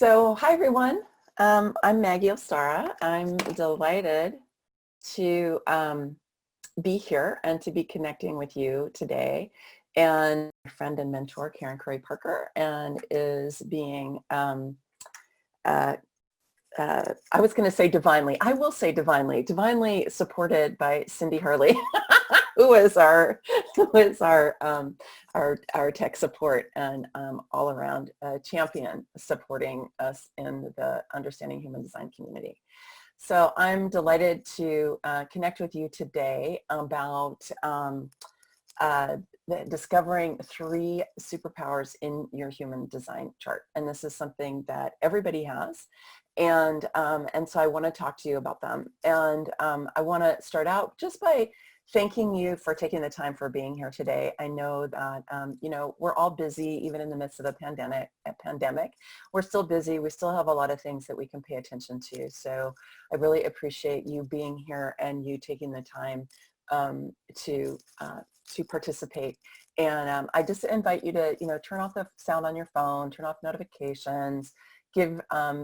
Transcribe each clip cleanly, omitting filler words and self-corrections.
Hi everyone. I'm Maggie Ostara. I'm delighted to be here and to be connecting with you today. And my friend and mentor, Karen Curry Parker, and is being, uh, I was going to say divinely, I will say divinely supported by Cindy Hurley, who is our tech support and all around champion supporting us in the Understanding Human Design community. So I'm delighted to connect with you today about discovering 3 superpowers in your human design chart. And this is something that everybody has. And so I want to talk to you about them. And I want to start out just by thanking you for taking the time for being here today. I know that, we're all busy, even in the midst of a pandemic. We're still busy. We still have a lot of things that we can pay attention to. So I really appreciate you being here and you taking the time to participate. And I just invite you to, turn off the sound on your phone, turn off notifications, give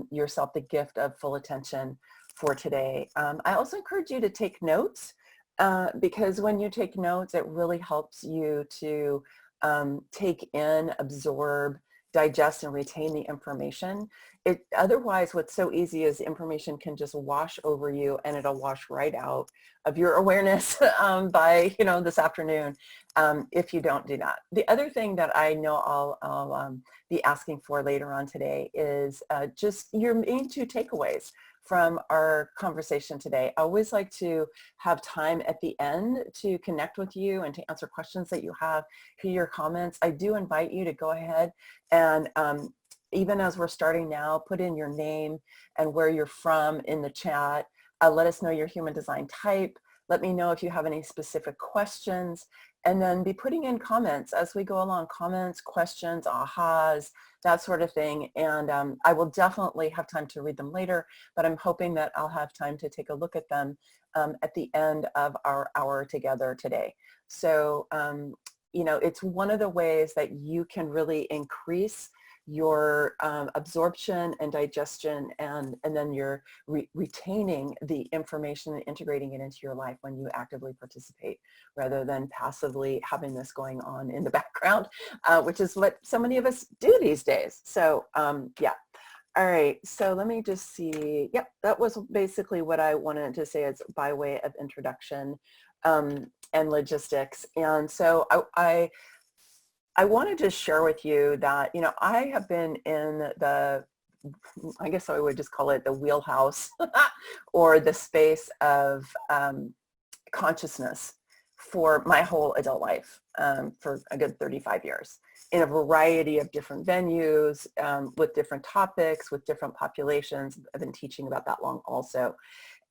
yourself the gift of full attention for today. I also encourage you to take notes because when you take notes, it really helps you to take in, absorb, digest, and retain the information. Otherwise, what's so easy is information can just wash over you and it'll wash right out of your awareness by, this afternoon if you don't do that. The other thing that I know I'll be asking for later on today is just your main 2 takeaways from our conversation today. I always like to have time at the end to connect with you and to answer questions that you have, hear your comments. I do invite you to go ahead and even as we're starting now, put in your name and where you're from in the chat. Let us know your human design type. Let me know if you have any specific questions, and then be putting in comments as we go along, comments, questions, ahas, that sort of thing. And I will definitely have time to read them later, but I'm hoping that I'll have time to take a look at them at the end of our hour together today. So, it's one of the ways that you can really increase your absorption and digestion, and then you're retaining the information and integrating it into your life when you actively participate rather than passively having this going on in the background, which is what so many of us do these days. So yeah. All right, so let me just see. Yep, that was basically what I wanted to say as by way of introduction and logistics. And so I wanted to share with you that, I have been in I guess I would just call it the wheelhouse or the space of consciousness for my whole adult life for a good 35 years in a variety of different venues with different topics, with different populations. I've been teaching about that long also.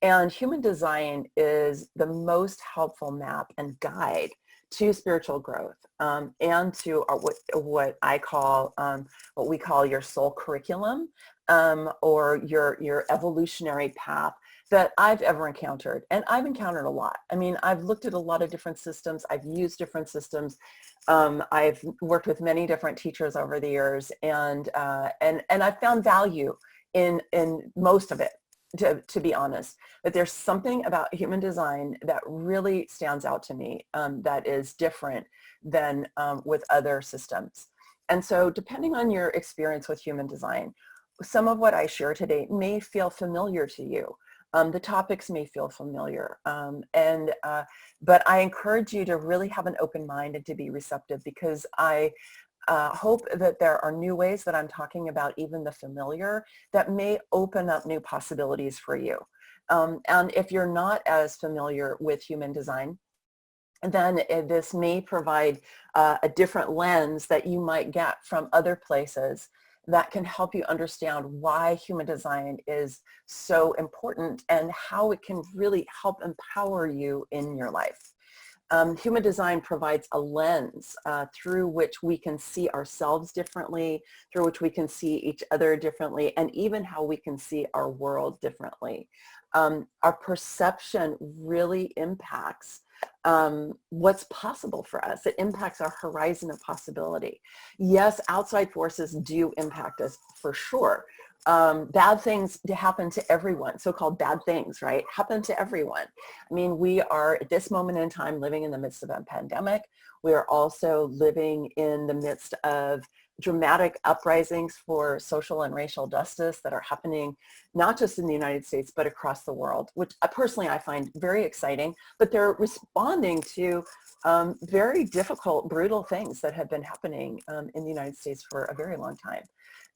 And human design is the most helpful map and guide to spiritual growth and to what I call, what we call your soul curriculum or your evolutionary path that I've ever encountered. And I've encountered a lot. I mean, I've looked at a lot of different systems. I've used different systems. I've worked with many different teachers over the years, and I've found value in most of it. To be honest, but there's something about human design that really stands out to me that is different than with other systems. And so depending on your experience with human design, some of what I share today may feel familiar to you. The topics may feel familiar, but I encourage you to really have an open mind and to be receptive, because I hope that there are new ways that I'm talking about even the familiar that may open up new possibilities for you. And if you're not as familiar with human design, then this may provide a different lens that you might get from other places that can help you understand why human design is so important and how it can really help empower you in your life. Human design provides a lens through which we can see ourselves differently, through which we can see each other differently, and even how we can see our world differently. Our perception really impacts what's possible for us. It impacts our horizon of possibility. Yes, outside forces do impact us for sure, Bad things happen to everyone, so-called bad things, right? Happen to everyone. I mean, we are at this moment in time living in the midst of a pandemic. We are also living in the midst of dramatic uprisings for social and racial justice that are happening not just in the United States, but across the world, which personally I find very exciting, but they're responding to very difficult, brutal things that have been happening in the United States for a very long time.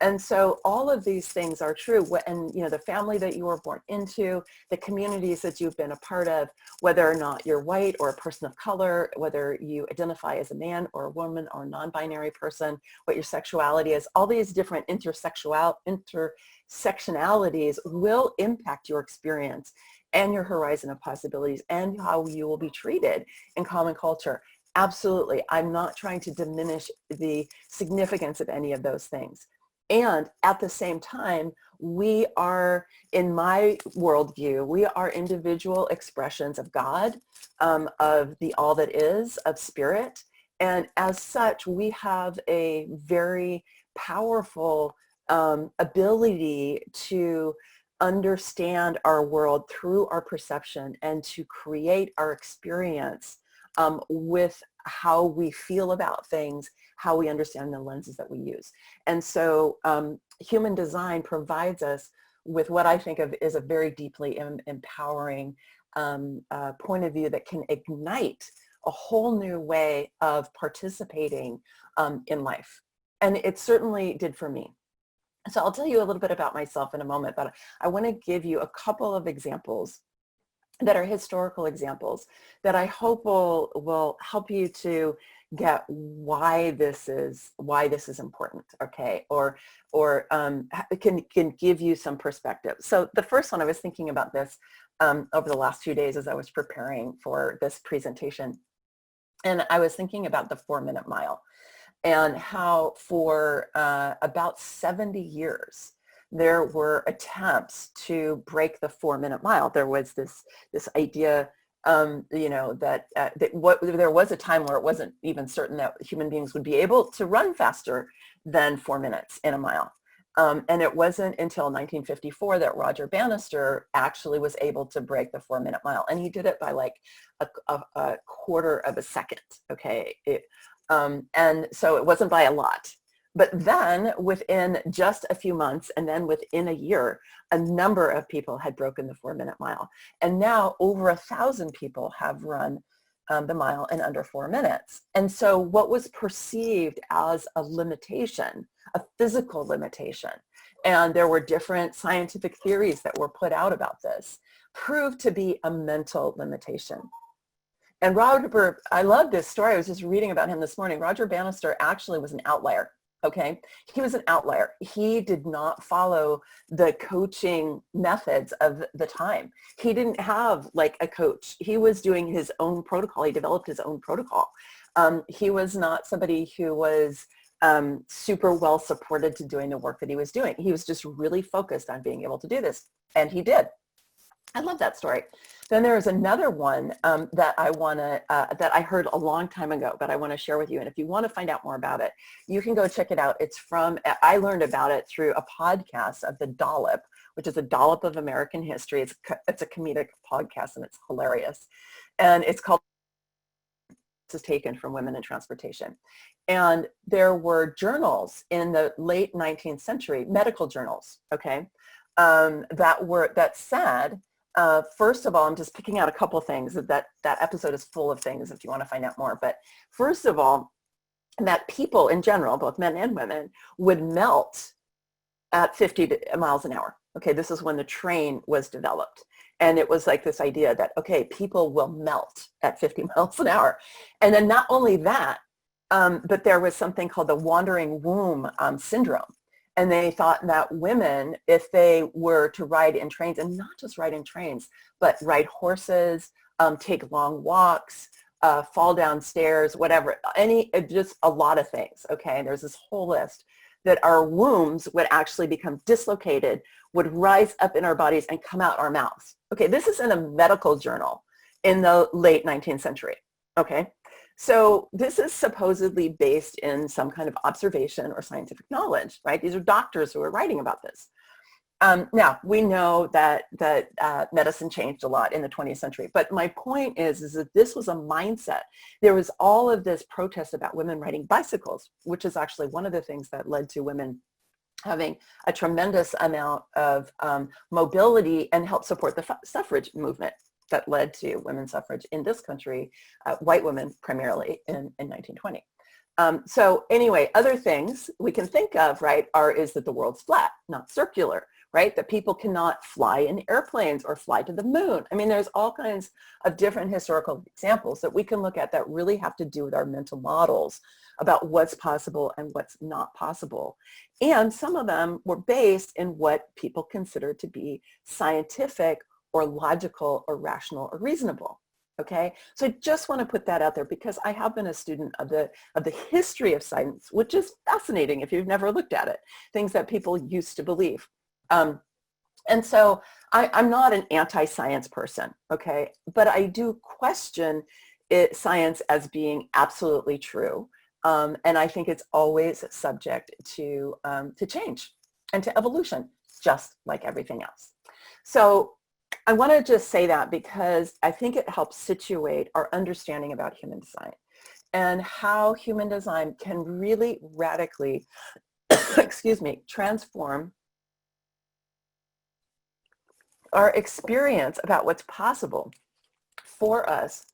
And so all of these things are true. And you know, the family that you were born into, the communities that you've been a part of, whether or not you're white or a person of color, whether you identify as a man or a woman or a non-binary person, what your sexuality is, all these different intersectionalities will impact your experience and your horizon of possibilities and how you will be treated in common culture. Absolutely. I'm not trying to diminish the significance of any of those things. And at the same time, we are, in my worldview, we are individual expressions of God, of the all that is, of spirit. And as such, we have a very powerful ability to understand our world through our perception and to create our experience with how we feel about things, how we understand the lenses that we use. And so human design provides us with what I think of as a very deeply empowering point of view that can ignite a whole new way of participating in life. And it certainly did for me. So I'll tell you a little bit about myself in a moment, but I want to give you a couple of examples that are historical examples that I hope will help you to get why this is important, okay, or can give you some perspective. So the first one, I was thinking about this over the last few days as I was preparing for this presentation, and I was thinking about the 4-minute mile and how for about 70 years there were attempts to break the 4-minute mile. There was this idea, you know, that there was a time where it wasn't even certain that human beings would be able to run faster than 4 minutes in a mile. And it wasn't until 1954 that Roger Bannister actually was able to break the 4-minute mile. And he did it by like a quarter of a second, okay? And so it wasn't by a lot. But then within just a few months and then within a year, a number of people had broken the 4-minute mile. And now over 1,000 people have run the mile in under 4 minutes. And so what was perceived as a limitation, a physical limitation, and there were different scientific theories that were put out about this, proved to be a mental limitation. And Roger, I love this story. I was just reading about him this morning. Roger Bannister actually was an outlier. Okay, he was an outlier. He did not follow the coaching methods of the time. He didn't have like a coach. He was doing his own protocol. He developed his own protocol. He was not somebody who was super well supported to doing the work that he was doing. He was just really focused on being able to do this, and he did. I love that story. Then there is another one that I heard a long time ago, but I want to share with you. And if you want to find out more about it, you can go check it out. It's I learned about it through a podcast of The Dollop, which is a dollop of American history. It's a comedic podcast and it's hilarious. And it's called, this is taken from Women in Transportation. And there were journals in the late 19th century, medical journals, okay, that said, first of all, I'm just picking out a couple things. That episode is full of things if you want to find out more. But first of all, that people in general, both men and women, would melt at 50 miles an hour. Okay, this is when the train was developed. And it was like this idea that, okay, people will melt at 50 miles an hour. And then not only that, but there was something called the wandering womb syndrome. And they thought that women, if they were to ride in trains, and not just ride in trains, but ride horses, take long walks, fall down stairs, whatever, just a lot of things, okay? And there's this whole list that our wombs would actually become dislocated, would rise up in our bodies and come out our mouths. Okay, this is in a medical journal in the late 19th century, okay? So this is supposedly based in some kind of observation or scientific knowledge, right? These are doctors who are writing about this. Now, we know that medicine changed a lot in the 20th century, but my point is that this was a mindset. There was all of this protest about women riding bicycles, which is actually one of the things that led to women having a tremendous amount of mobility and helped support the suffrage movement that led to women's suffrage in this country, white women primarily in 1920. So anyway, other things we can think of, right, is that the world's flat, not circular, right? That people cannot fly in airplanes or fly to the moon. I mean, there's all kinds of different historical examples that we can look at that really have to do with our mental models about what's possible and what's not possible. And some of them were based in what people consider to be scientific or logical or rational or reasonable. Okay, so I just want to put that out there because I have been a student of the history of science, which is fascinating if you've never looked at it, things that people used to believe. And so I'm not an anti-science person, okay, but I do question science as being absolutely true. And I think it's always subject to change and to evolution, just like everything else. So I want to just say that because I think it helps situate our understanding about human design and how human design can really radically, excuse me, transform our experience about what's possible for us.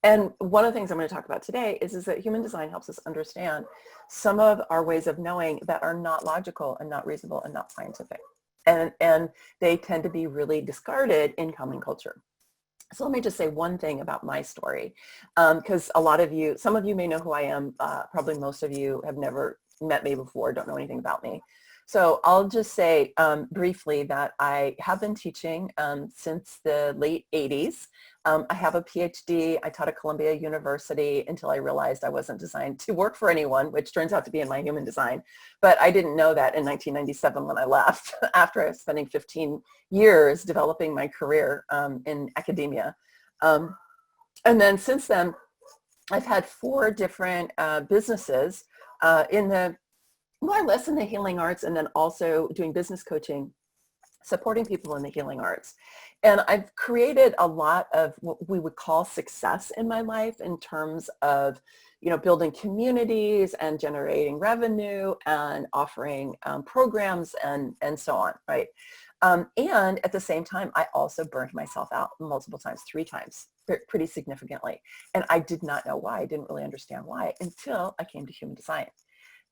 And one of the things I'm going to talk about today is that human design helps us understand some of our ways of knowing that are not logical and not reasonable and not scientific. And they tend to be really discarded in common culture. So let me just say one thing about my story, because some of you may know who I am. Probably most of you have never met me before, don't know anything about me. So I'll just say briefly that I have been teaching since the late 80s. I have a PhD. I taught at Columbia University until I realized I wasn't designed to work for anyone, which turns out to be in my human design. But I didn't know that in 1997 when I left, after I was spending 15 years developing my career in academia. And then since then, I've had 4 different businesses more or less in the healing arts, and then also doing business coaching, supporting people in the healing arts. And I've created a lot of what we would call success in my life in terms of, building communities and generating revenue and offering programs and so on, right? And at the same time, I also burned myself out multiple times, 3 times, pretty significantly. And I did not know why. I didn't really understand why until I came to human design.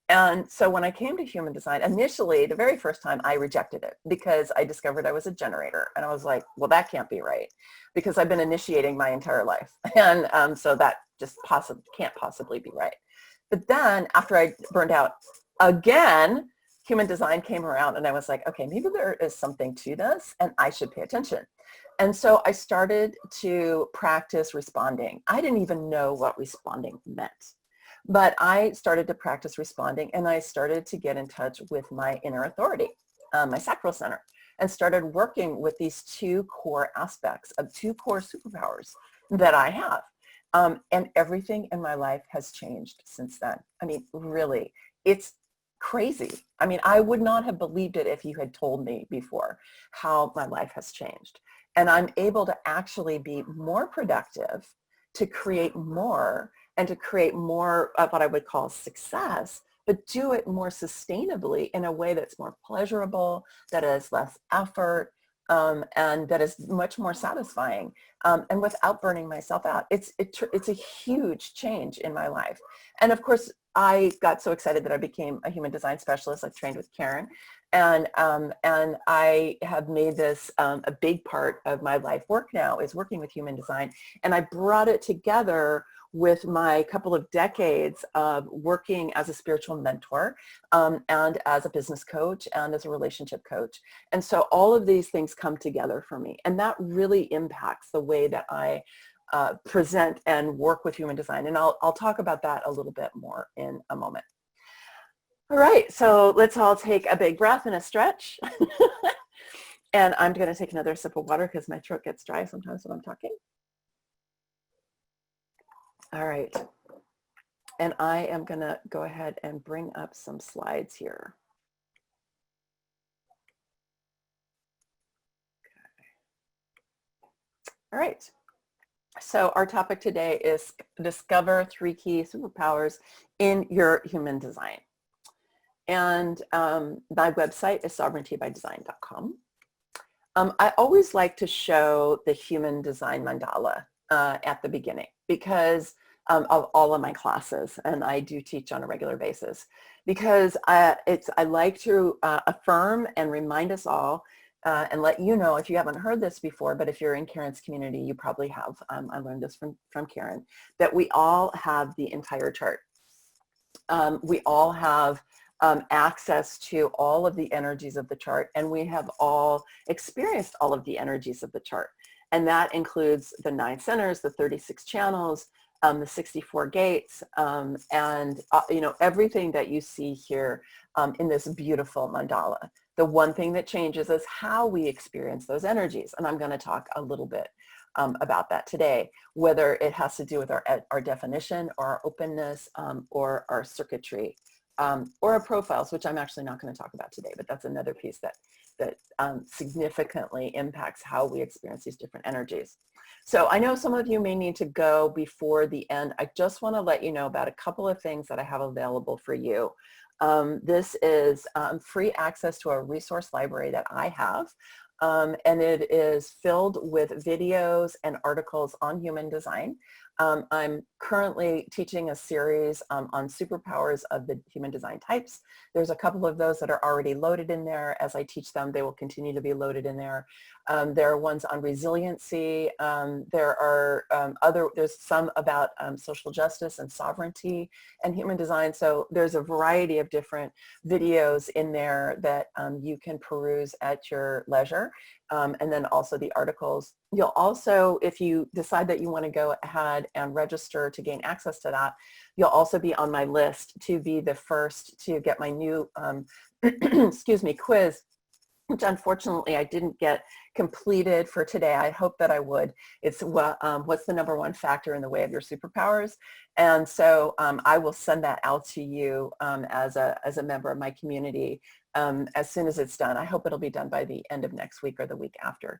And so when I came to human design, initially, the very first time I rejected it because I discovered I was a generator. And I was like, well, that can't be right because I've been initiating my entire life. And so that just can't possibly be right. But then after I burned out again, human design came around and I was like, okay, maybe there is something to this and I should pay attention. And so I started to practice responding. I didn't even know what responding meant. But I started to practice responding and I started to get in touch with my inner authority, my sacral center, and started working with these 2 core aspects of 2 core superpowers that I have. And everything in my life has changed since then. I mean, really, it's crazy. I mean, I would not have believed it if you had told me before how my life has changed. And I'm able to actually be more productive, to create more, and to create more of what I would call success, but do it more sustainably in a way that's more pleasurable, that is less effort, and that is much more satisfying, and without burning myself out. It's a huge change in my life. And of course, I got so excited that I became a human design specialist. I trained with Karen, and I have made this a big part of my life work now, is working with human design. And I brought it together with my couple of decades of working as a spiritual mentor and as a business coach and as a relationship coach. And so all of these things come together for me. And that really impacts the way that I present and work with human design. And I'll talk about that a little bit more in a moment. All right, so let's all take a big breath and a stretch. And I'm going to take another sip of water because my throat gets dry sometimes when I'm talking. All right. And I am going to go ahead and bring up some slides here. All right. So our topic today is discover 3 key superpowers in your human design. And my website is sovereigntybydesign.com. I always like to show the human design mandala at the beginning because of all of my classes, and I do teach on a regular basis, because I like to affirm and remind us all and let you know, if you haven't heard this before, but if you're in Karen's community, you probably have. I learned this from Karen, that we all have the entire chart. We all have access to all of the energies of the chart, and we have all experienced all of the energies of the chart. And that includes the 9 centers, the 36 channels, the 64 gates, and everything that you see here in this beautiful mandala. The one thing that changes is how we experience those energies. And I'm going to talk a little bit about that today, whether it has to do with our definition or our openness or our circuitry or our profiles, which I'm actually not going to talk about today, but that's another piece that significantly impacts how we experience these different energies. So I know some of you may need to go before the end. I just want to let you know about a couple of things that I have available for you. This is free access to a resource library that I have. And it is filled with videos and articles on human design. I'm currently teaching a series on superpowers of the human design types. There's a couple of those that are already loaded in there. As I teach them, they will continue to be loaded in there. There are ones on resiliency. There's some about social justice and sovereignty and human design. So there's a variety of different videos in there that you can peruse at your leisure. And then also the articles. You'll also, if you decide that you want to go ahead and register to gain access to that, you'll also be on my list to be the first to get my new, excuse me, quiz, which unfortunately I didn't get completed for today. I hope that I would. It's what's the number 1 factor in the way of your superpowers? And so I will send that out to you as a member of my community as soon as it's done. I hope it'll be done by the end of next week or the week after.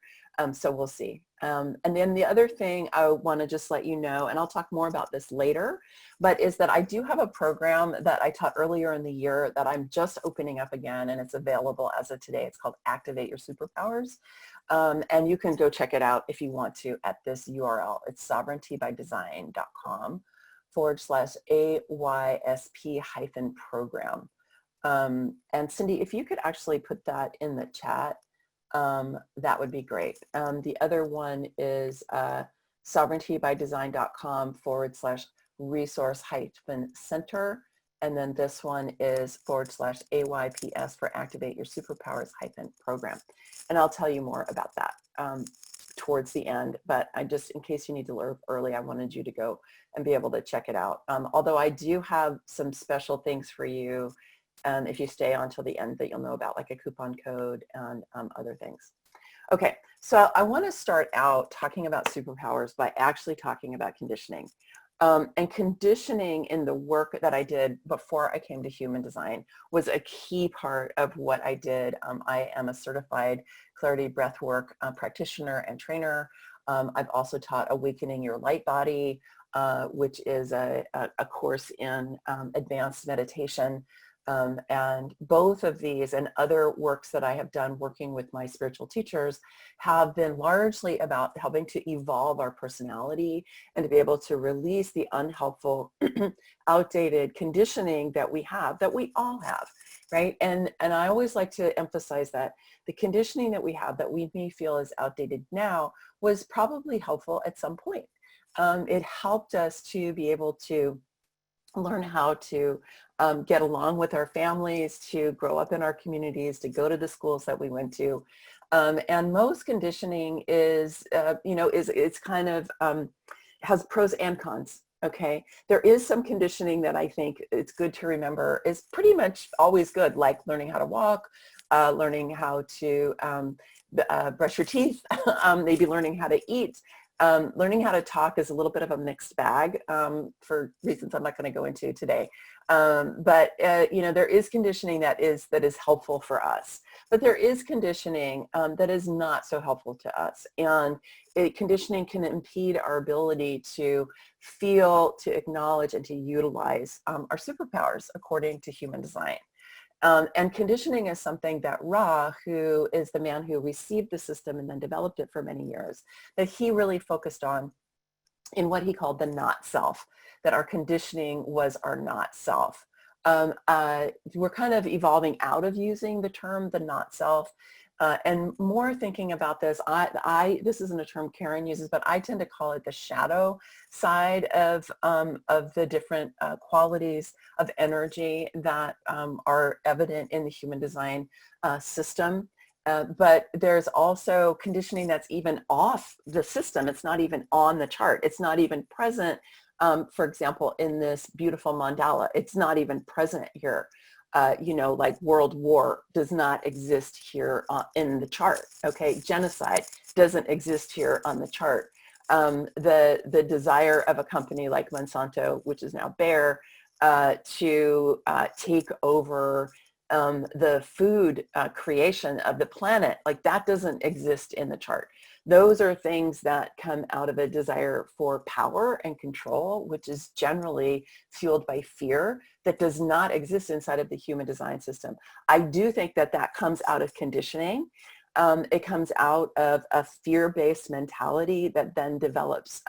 So we'll see. And then the other thing I want to just let you know, and I'll talk more about this later, but is that I do have a program that I taught earlier in the year that I'm just opening up again, and it's available as of today. It's called Activate Your Superpowers. And you can go check it out if you want to at this URL. It's sovereigntybydesign.com/AYSP-program. And Cindy, if you could actually put that in the chat, that would be great. The other one is sovereigntybydesign.com/resource-center. And then this one is /AYPS for Activate Your Superpowers-program. And I'll tell you more about that towards the end, but I just, in case you need to learn early, I wanted you to go and be able to check it out. Although I do have some special things for you if you stay on till the end that you'll know about, like a coupon code and other things. Okay, so I want to start out talking about superpowers by actually talking about conditioning. And conditioning in the work that I did before I came to human design was a key part of what I did. I am a certified clarity breathwork practitioner and trainer. I've also taught Awakening Your Light Body, which is a course in advanced meditation. And both of these and other works that I have done working with my spiritual teachers have been largely about helping to evolve our personality and to be able to release the unhelpful, outdated conditioning that we have, that we all have, right? And I always like to emphasize that the conditioning that we have that we may feel is outdated now was probably helpful at some point. It helped us to be able to learn how to get along with our families, to grow up in our communities, to go to the schools that we went to. And most conditioning is, it's kind of has pros and cons. Okay, there is some conditioning that I think it's good to remember is pretty much always good, like learning how to walk, learning how to brush your teeth, maybe learning how to eat. learning how to talk is a little bit of a mixed bag for reasons I'm not going to go into today. But there is conditioning that is helpful for us, but there is conditioning that is not so helpful to us. And conditioning can impede our ability to feel, to acknowledge, and to utilize our superpowers according to human design. And conditioning is something that Ra, who is the man who received the system and then developed it for many years, that he really focused on in what he called the not self, that our conditioning was our not self. We're kind of evolving out of using the term the not self and more thinking about this. This isn't a term Karen uses, but I tend to call it the shadow side of the different qualities of energy that are evident in the human design system. But there's also conditioning that's even off the system. It's not even on the chart. It's not even present. For example, in this beautiful mandala, it's not even present here. Like World War does not exist here in the chart. Okay, genocide doesn't exist here on the chart. The desire of a company like Monsanto, which is now Bayer, to take over the food creation of the planet, like that doesn't exist in the chart. Those are things that come out of a desire for power and control, which is generally fueled by fear, that does not exist inside of the human design system. I do think that that comes out of conditioning. It comes out of a fear-based mentality that then develops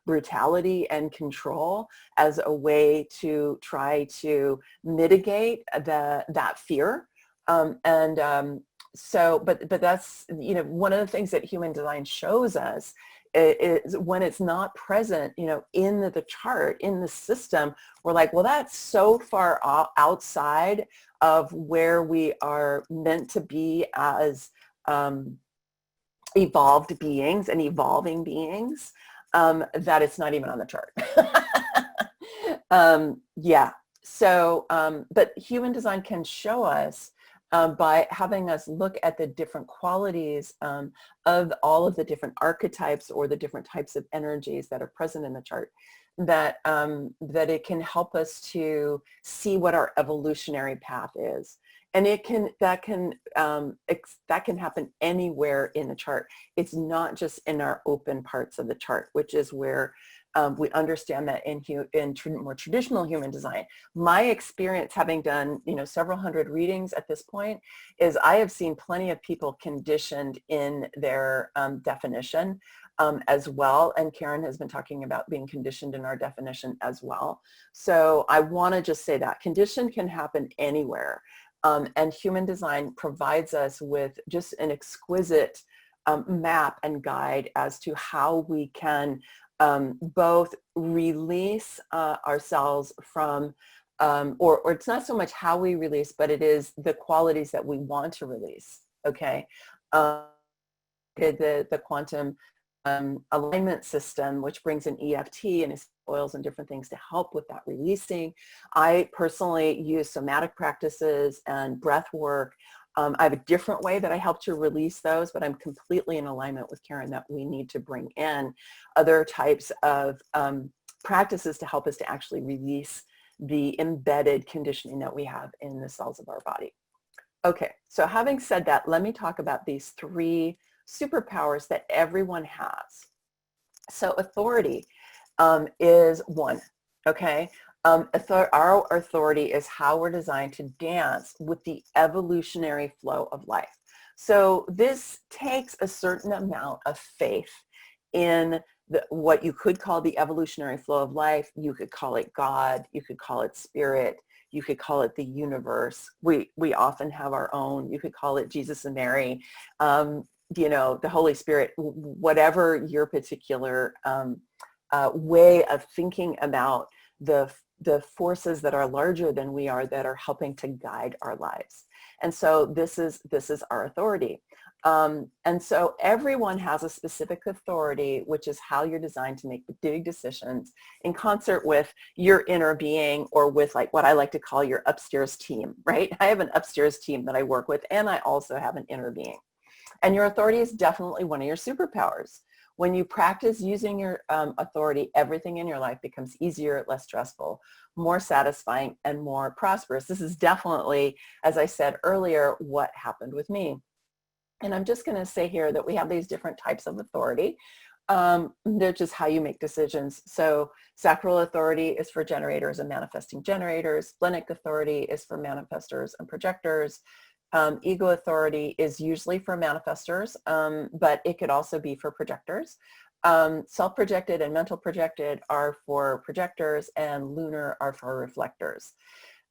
brutality and control as a way to try to mitigate that fear. But that's, one of the things that human design shows us is when it's not present, in the chart, in the system, we're like, well, that's so far outside of where we are meant to be as evolved beings and evolving beings, that it's not even on the chart. Yeah. So, but human design can show us by having us look at the different qualities of all of the different archetypes or the different types of energies that are present in the chart, that it can help us to see what our evolutionary path is. And that can happen anywhere in the chart. It's not just in our open parts of the chart, which is where we understand that in more traditional human design. My experience, having done several hundred readings at this point, is I have seen plenty of people conditioned in their definition as well. And Karen has been talking about being conditioned in our definition as well. So I want to just say that condition can happen anywhere. And human design provides us with just an exquisite map and guide as to how we can both release ourselves from, or it's not so much how we release, but it is the qualities that we want to release, okay? The quantum alignment system, which brings in EFT and oils and different things to help with that releasing. I personally use somatic practices and breath work. I have a different way that I help to release those, but I'm completely in alignment with Karen that we need to bring in other types of practices to help us to actually release the embedded conditioning that we have in the cells of our body. Okay, so having said that, let me talk about these 3 superpowers that everyone has. So authority is one, okay? Our authority is how we're designed to dance with the evolutionary flow of life. So this takes a certain amount of faith in what you could call the evolutionary flow of life. You could call it God, you could call it spirit, you could call it the universe. We often have our own. You could call it Jesus and Mary, the Holy Spirit, whatever your particular way of thinking about the forces that are larger than we are, that are helping to guide our lives. And so this is our authority. And so everyone has a specific authority, which is how you're designed to make big decisions in concert with your inner being, or with like what I like to call your upstairs team, right? I have an upstairs team that I work with, and I also have an inner being. And your authority is definitely one of your superpowers. When you practice using your authority, everything in your life becomes easier, less stressful, more satisfying, and more prosperous. This is definitely, as I said earlier, what happened with me. And I'm just going to say here that we have these different types of authority. They're just how you make decisions. So sacral authority is for generators and manifesting generators. Splenic authority is for manifestors and projectors. Ego authority is usually for manifestors, but it could also be for projectors. Self-projected and mental projected are for projectors, and lunar are for reflectors.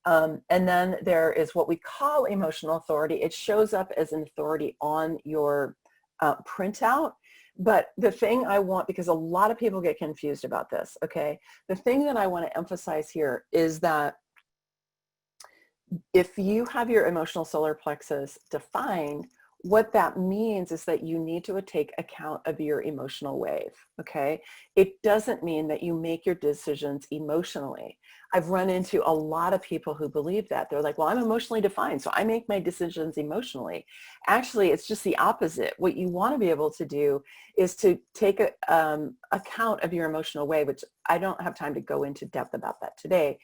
And then there is what we call emotional authority. It shows up as an authority on your printout. But the thing I want, because a lot of people get confused about this, okay? The thing that I want to emphasize here is that if you have your emotional solar plexus defined, what that means is that you need to take account of your emotional wave, okay? It doesn't mean that you make your decisions emotionally. I've run into a lot of people who believe that. They're like, well, I'm emotionally defined, so I make my decisions emotionally. Actually, it's just the opposite. What you want to be able to do is to take account of your emotional wave, which I don't have time to go into depth about that today.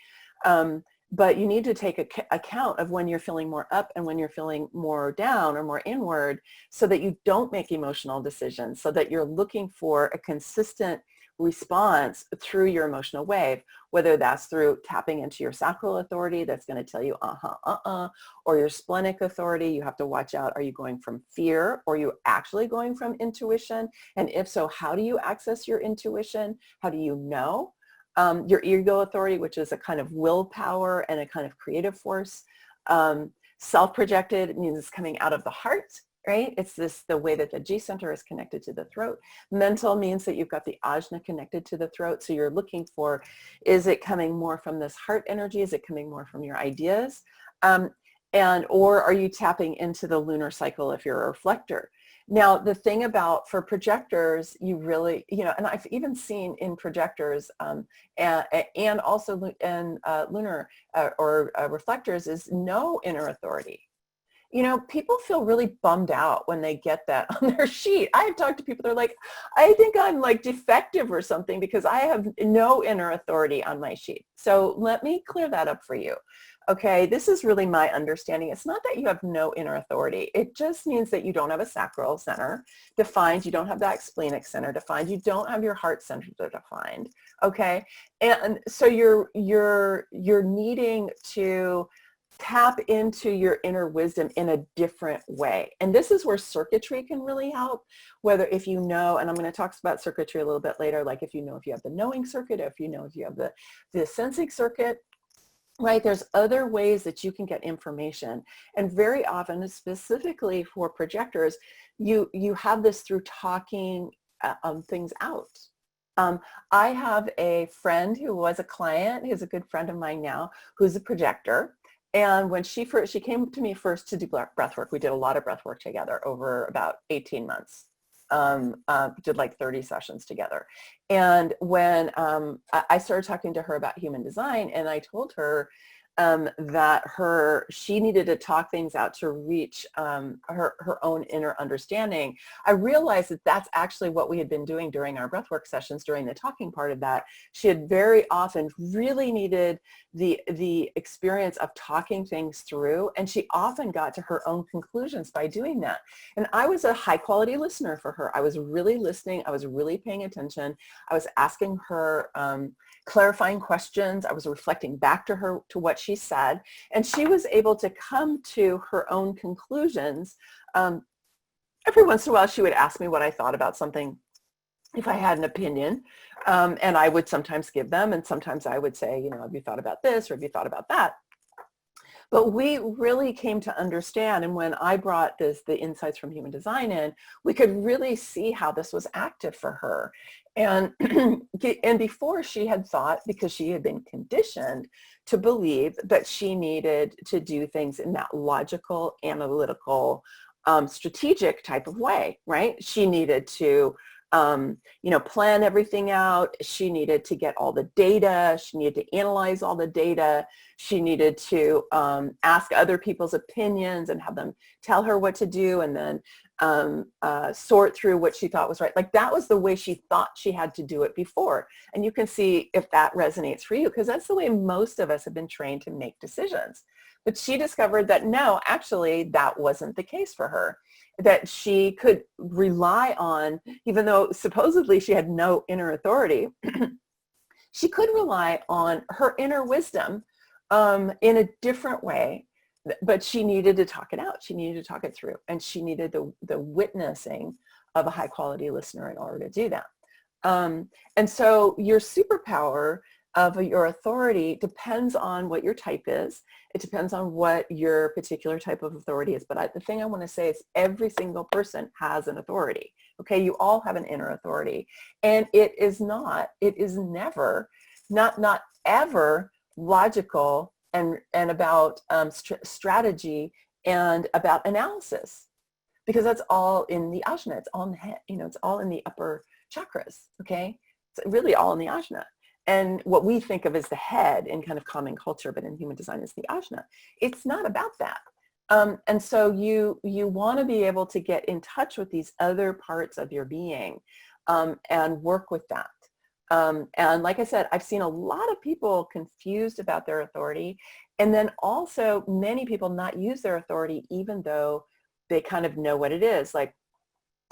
But you need to take account of when you're feeling more up and when you're feeling more down or more inward, so that you don't make emotional decisions, so that you're looking for a consistent response through your emotional wave, whether that's through tapping into your sacral authority that's going to tell you or your splenic authority. You have to watch out. Are you going from fear, or are you actually going from intuition? And if so, how do you access your intuition? How do you know? Your ego authority, which is a kind of willpower and a kind of creative force. Self-projected means it's coming out of the heart, right? It's the way that the G center is connected to the throat. Mental means that you've got the ajna connected to the throat. So you're looking for, is it coming more from this heart energy? Is it coming more from your ideas? Or are you tapping into the lunar cycle if you're a reflector? Now, the thing about, for projectors, you really, and I've even seen in projectors and also in lunar or reflectors is no inner authority. People feel really bummed out when they get that on their sheet. I've talked to people, they're like, I think I'm like defective or something because I have no inner authority on my sheet. So let me clear that up for you. Okay, this is really my understanding. It's not that you have no inner authority. It just means that you don't have a sacral center defined. You don't have that splenic center defined. You don't have your heart center defined. Okay, and so you're needing to tap into your inner wisdom in a different way. And this is where circuitry can really help, whether if you know, and I'm going to talk about circuitry a little bit later, like if you have the knowing circuit, if you have the sensing circuit, right? There's other ways that you can get information. And very often, specifically for projectors, you have this through talking things out. I have a friend who was a client, who's a good friend of mine now, who's a projector. And when she came to me first to do breath work, we did a lot of breath work together over about 18 months. Did like 30 sessions together. And when I started talking to her about human design, and I told her that she needed to talk things out to reach her own inner understanding, I realized that that's actually what we had been doing during our breathwork sessions, during the talking part of that. She had very often really needed the experience of talking things through, and she often got to her own conclusions by doing that. And I was a high quality listener for her. I was really listening. I was really paying attention. I was asking her clarifying questions. I was reflecting back to her to what she said, and she was able to come to her own conclusions. Every once in a while, she would ask me what I thought about something, if I had an opinion, and I would sometimes give them, and sometimes I would say, have you thought about this, or have you thought about that? But we really came to understand, and when I brought the insights from human design in, we could really see how this was active for her. And before, she had thought, because she had been conditioned to believe that she needed to do things in that logical, analytical, strategic type of way, right? She needed to plan everything out. She needed to get all the data. She needed to analyze all the data. She needed to ask other people's opinions and have them tell her what to do. And then sort through what she thought was right. Like that was the way she thought she had to do it before. And you can see if that resonates for you, because that's the way most of us have been trained to make decisions. But she discovered that no, actually that wasn't the case for her, that she could rely on, even though supposedly she had no inner authority, she could rely on her inner wisdom in a different way, but she needed to talk it out. She needed to talk it through, and she needed the witnessing of a high quality listener in order to do that. And so your superpower of your authority depends on what your type is. It depends on what your particular type of authority is. But the thing I want to say is every single person has an authority. Okay, you all have an inner authority. And it is never, not ever logical and about strategy and about analysis, because that's all in the ajna. It's all in the head, it's all in the upper chakras. Okay, it's really all in the ajna. And what we think of as the head in kind of common culture, but in human design is the ajna. It's not about that. And so you want to be able to get in touch with these other parts of your being and work with that. And like I said, I've seen a lot of people confused about their authority, and then also many people not use their authority even though they kind of know what it is. Like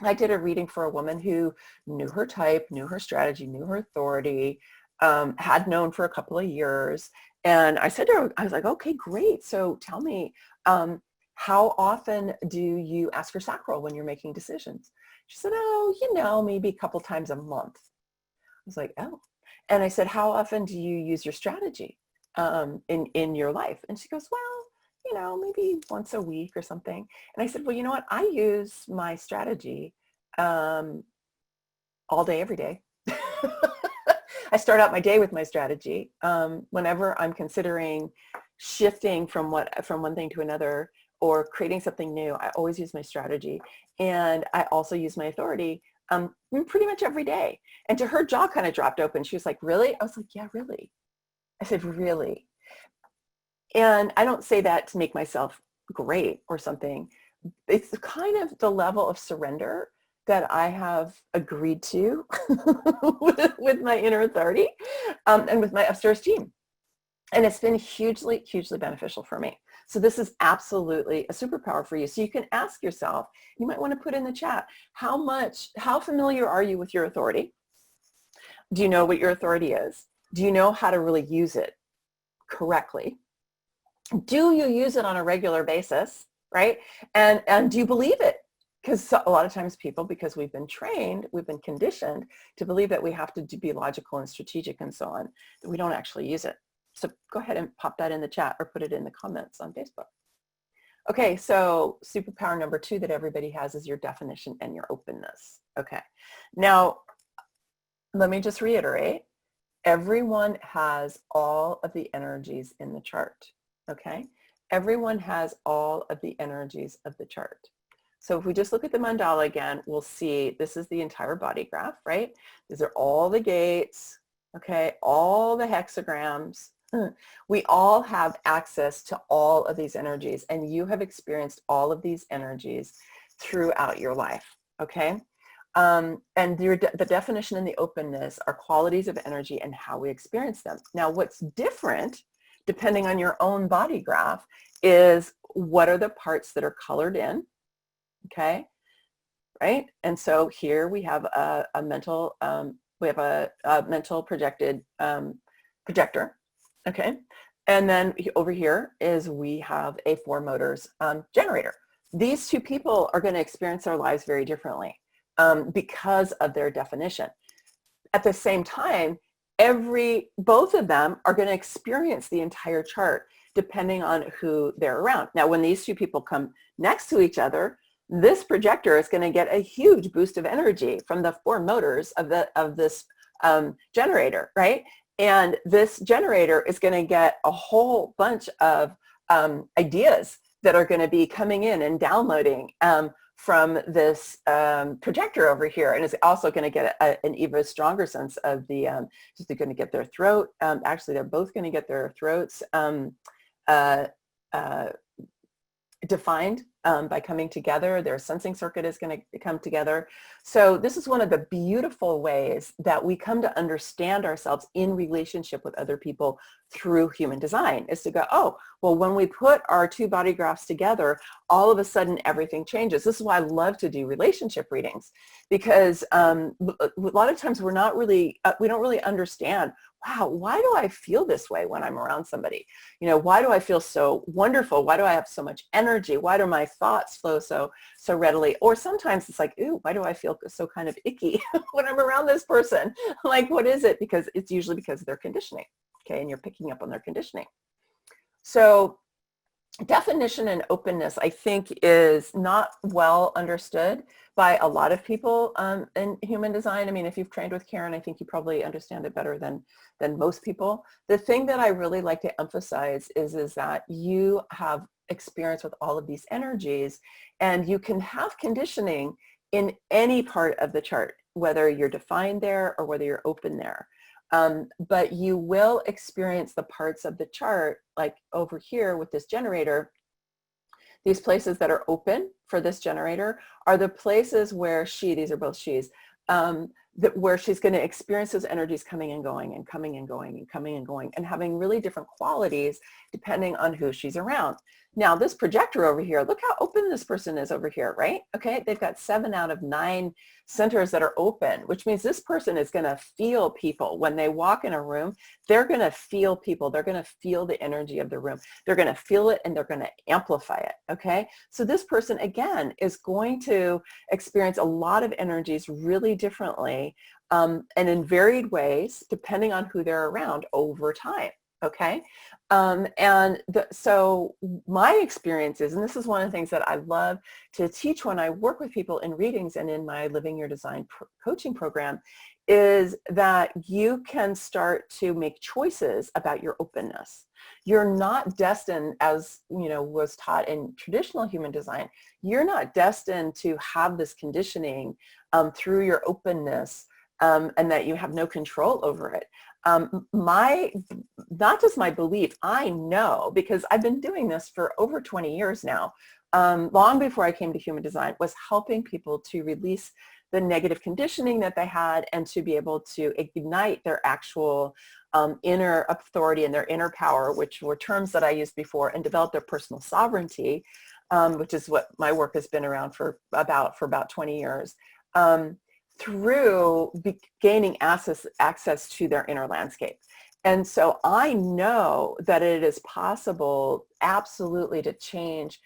I did a reading for a woman who knew her type, knew her strategy, knew her authority, had known for a couple of years. And I said to her, I was like, okay, great. So tell me, how often do you ask your sacral when you're making decisions? She said, oh, maybe a couple times a month. I was like, oh. And I said, how often do you use your strategy in your life? And she goes, well, maybe once a week or something. And I said, well, you know what? I use my strategy all day, every day. I start out my day with my strategy. Whenever I'm considering shifting from one thing to another or creating something new, I always use my strategy. And I also use my authority pretty much every day. And to her jaw kind of dropped open. She was like, really? I was like, yeah, really. I said, really? And I don't say that to make myself great or something. It's kind of the level of surrender that I have agreed to with my inner authority and with my upstairs team. And it's been hugely, hugely beneficial for me. So this is absolutely a superpower for you. So you can ask yourself, you might want to put in the chat, how familiar are you with your authority? Do you know what your authority is? Do you know how to really use it correctly? Do you use it on a regular basis, right? And do you believe it? Because a lot of times people, because we've been trained, we've been conditioned to believe that we have to be logical and strategic and so on, that we don't actually use it. So go ahead and pop that in the chat or put it in the comments on Facebook. Okay, so superpower number 2 that everybody has is your definition and your openness. Okay, now let me just reiterate, everyone has all of the energies in the chart, okay? Everyone has all of the energies of the chart. So if we just look at the mandala again, we'll see this is the entire body graph, right? These are all the gates, okay? All the hexagrams. We all have access to all of these energies, and you have experienced all of these energies throughout your life, okay? And the definition and the openness are qualities of energy and how we experience them. Now, what's different, depending on your own body graph, is what are the parts that are colored in, okay, right? And so here we have a mental, mental projected projector, okay? And then over here is we have a 4 motors generator. These 2 people are going to experience their lives very differently because of their definition. At the same time, both of them are going to experience the entire chart depending on who they're around. Now, when these 2 people come next to each other, this projector is going to get a huge boost of energy from the 4 motors of this generator, right? And this generator is going to get a whole bunch of ideas that are going to be coming in and downloading from this projector over here, and is also going to get an even stronger sense of the, just they're going to get their throat, actually they're both going to get their throats defined by coming together. Their sensing circuit is going to come together. So this is one of the beautiful ways that we come to understand ourselves in relationship with other people through human design, is to go, oh, well, when we put our two body graphs together, all of a sudden everything changes. This is why I love to do relationship readings, because a lot of times we don't really understand, wow, why do I feel this way when I'm around somebody? You know, why do I feel so wonderful? Why do I have so much energy? Why do my thoughts flow so readily? Or sometimes it's like, ooh, why do I feel so kind of icky when I'm around this person? Like, what is it? Because it's usually because of their conditioning. Okay, and you're picking up on their conditioning. So definition and openness, I think, is not well understood by a lot of people in human design. I mean, if you've trained with Karen, I think you probably understand it better than most people. The thing that I really like to emphasize is that you have experience with all of these energies, and you can have conditioning in any part of the chart, whether you're defined there or whether you're open there. But you will experience the parts of the chart, like over here with this generator. These places that are open for this generator are the places where these are both she's, where she's going to experience those energies coming and going and coming and going and coming and going and having really different qualities depending on who she's around. Now, this projector over here, look how open this person is over here, right? Okay, they've got 7 out of 9 centers that are open, which means this person is going to feel people. When they walk in a room, they're going to feel people. They're going to feel the energy of the room. They're going to feel it, and they're going to amplify it, okay? So this person, again, is going to experience a lot of energies really differently and in varied ways, depending on who they're around over time. Okay. So my experience is, and this is one of the things that I love to teach when I work with people in readings and in my Living Your Design coaching program, is that you can start to make choices about your openness. You're not destined, as you know, was taught in traditional human design, you're not destined to have this conditioning through your openness and that you have no control over it. Not just my belief, I know, because I've been doing this for over 20 years now, long before I came to human design, was helping people to release the negative conditioning that they had and to be able to ignite their actual inner authority and their inner power, which were terms that I used before, and develop their personal sovereignty, which is what my work has been around for about 20 years. Through gaining access to their inner landscape. And so I know that it is possible absolutely to change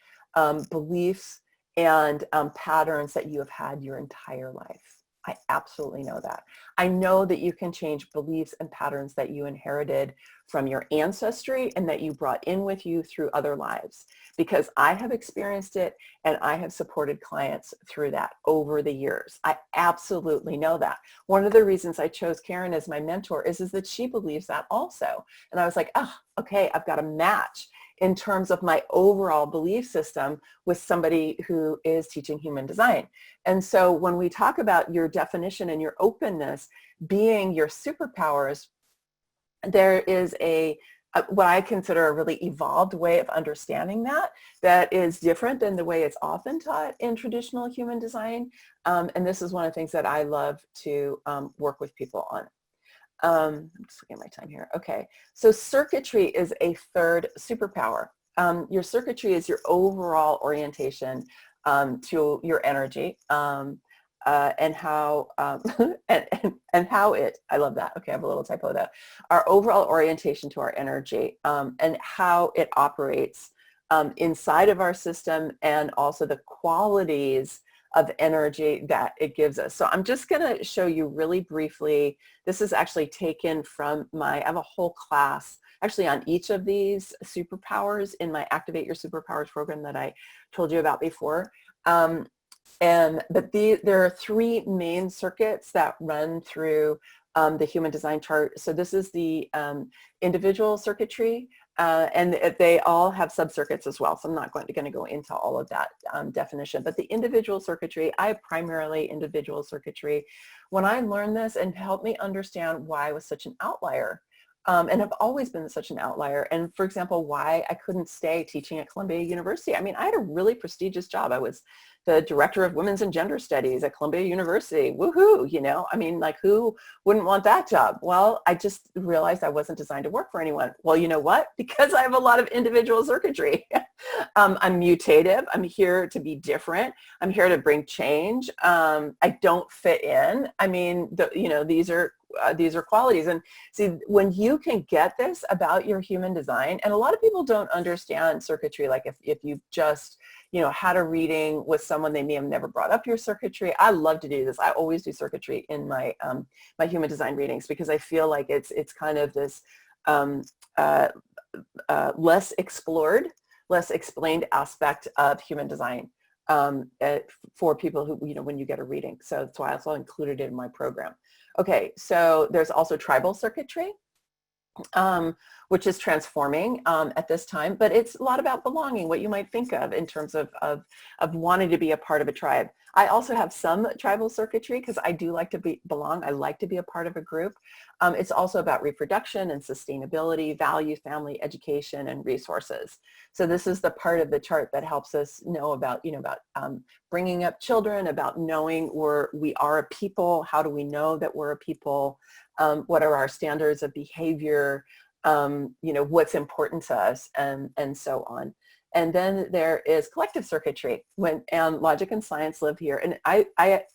beliefs and patterns that you have had your entire life. I absolutely know that. I know that you can change beliefs and patterns that you inherited from your ancestry and that you brought in with you through other lives, because I have experienced it and I have supported clients through that over the years. I absolutely know that. One of the reasons I chose Karen as my mentor is that she believes that also. And I was like, oh, okay, I've got a match in terms of my overall belief system with somebody who is teaching human design. And so when we talk about your definition and your openness being your superpowers, there is what I consider a really evolved way of understanding that is different than the way it's often taught in traditional human design. And this is one of the things that I love to work with people on. I'm just looking at my time here. Okay, so circuitry is a third superpower. Your circuitry is your overall orientation to your energy and how and how it. I love that. Okay, I have a little typo there. Our overall orientation to our energy and how it operates inside of our system, and also the qualities of energy that it gives us. So I'm just going to show you really briefly. This is actually taken from I have a whole class actually on each of these superpowers in my Activate Your Superpowers program that I told you about before. But there are 3 main circuits that run through the human design chart. So this is the individual circuitry, and they all have subcircuits as well. So I'm not going to go into all of that definition, but the individual circuitry, I have primarily individual circuitry. When I learned this, and helped me understand why I was such an outlier and have always been such an outlier. And for example, why I couldn't stay teaching at Columbia University. I mean, I had a really prestigious job. I was the director of women's and gender studies at Columbia University. Woohoo, you know, I mean, like, who wouldn't want that job? Well, I just realized I wasn't designed to work for anyone. Well, you know what? Because I have a lot of individual circuitry. I'm mutative. I'm here to be different. I'm here to bring change. I don't fit in. I mean, you know, these are qualities. And see, when you can get this about your human design, and a lot of people don't understand circuitry, like if you just, you know, had a reading with someone, they may have never brought up your circuitry. I love to do this. I always do circuitry in my my human design readings, because I feel like it's kind of this less explored, less explained aspect of human design for people who, you know, when you get a reading. So that's why I also included it in my program. Okay, so there's also tribal circuitry, which is transforming at this time, but it's a lot about belonging, what you might think of in terms of wanting to be a part of a tribe. I also have some tribal circuitry because I do like to belong. I like to be a part of a group. It's also about reproduction and sustainability, value, family, education, and resources. So this is the part of the chart that helps us know about, you know, about bringing up children, about knowing we are a people. How do we know that we're a people? What are our standards of behavior? You know, what's important to us, and so on. And then there is collective circuitry, and logic and science live here. And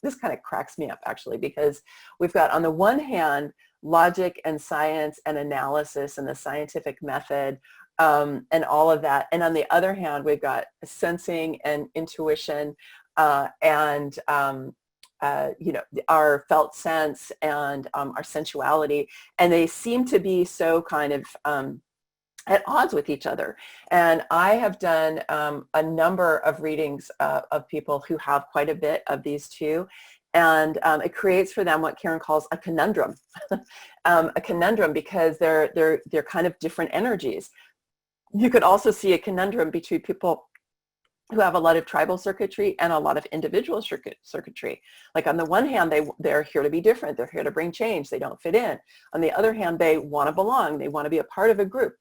this kind of cracks me up, actually, because we've got, on the one hand, logic and science and analysis and the scientific method, and all of that. And on the other hand, we've got sensing and intuition, and you know, our felt sense and our sensuality, and they seem to be so kind of at odds with each other. And I have done a number of readings of people who have quite a bit of these two, and it creates for them what Karen calls a conundrum, a conundrum, because they're kind of different energies. You could also see a conundrum between people who have a lot of tribal circuitry and a lot of individual circuitry. Like, on the one hand, they're here to be different. They're here to bring change. They don't fit in. On the other hand, they want to belong. They want to be a part of a group.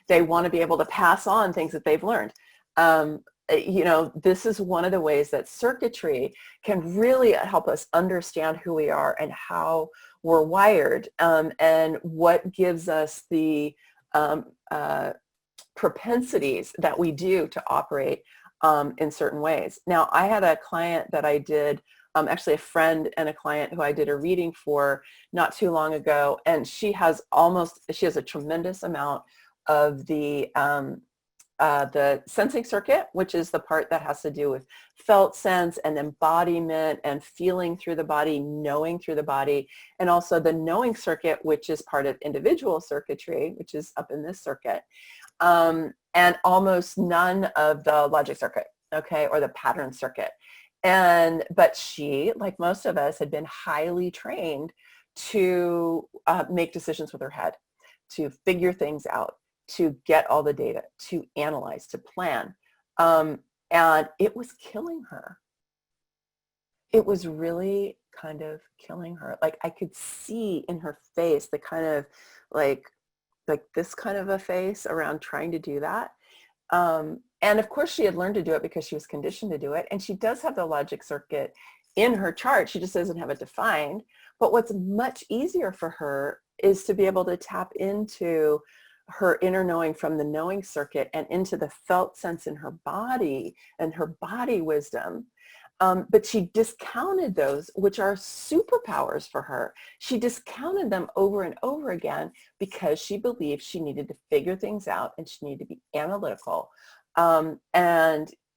They want to be able to pass on things that they've learned. You know, this is one of the ways that circuitry can really help us understand who we are and how we're wired, and what gives us the propensities that we do to operate in certain ways. Now, I had a client that I did, actually a friend and a client who I did a reading for not too long ago, and she has a tremendous amount of the sensing circuit, which is the part that has to do with felt sense and embodiment and feeling through the body, knowing through the body, and also the knowing circuit, which is part of individual circuitry, which is up in this circuit. And almost none of the logic circuit, okay, or the pattern circuit. But she, like most of us, had been highly trained to make decisions with her head, to figure things out, to get all the data, to analyze, to plan. And it was killing her. It was really kind of killing her. Like, I could see in her face the kind of like this kind of a face around trying to do that. And of course she had learned to do it because she was conditioned to do it. And she does have the logic circuit in her chart. She just doesn't have it defined. But what's much easier for her is to be able to tap into her inner knowing from the knowing circuit and into the felt sense in her body and her body wisdom. But she discounted those, which are superpowers for her. She discounted them over and over again because she believed she needed to figure things out and she needed to be analytical. And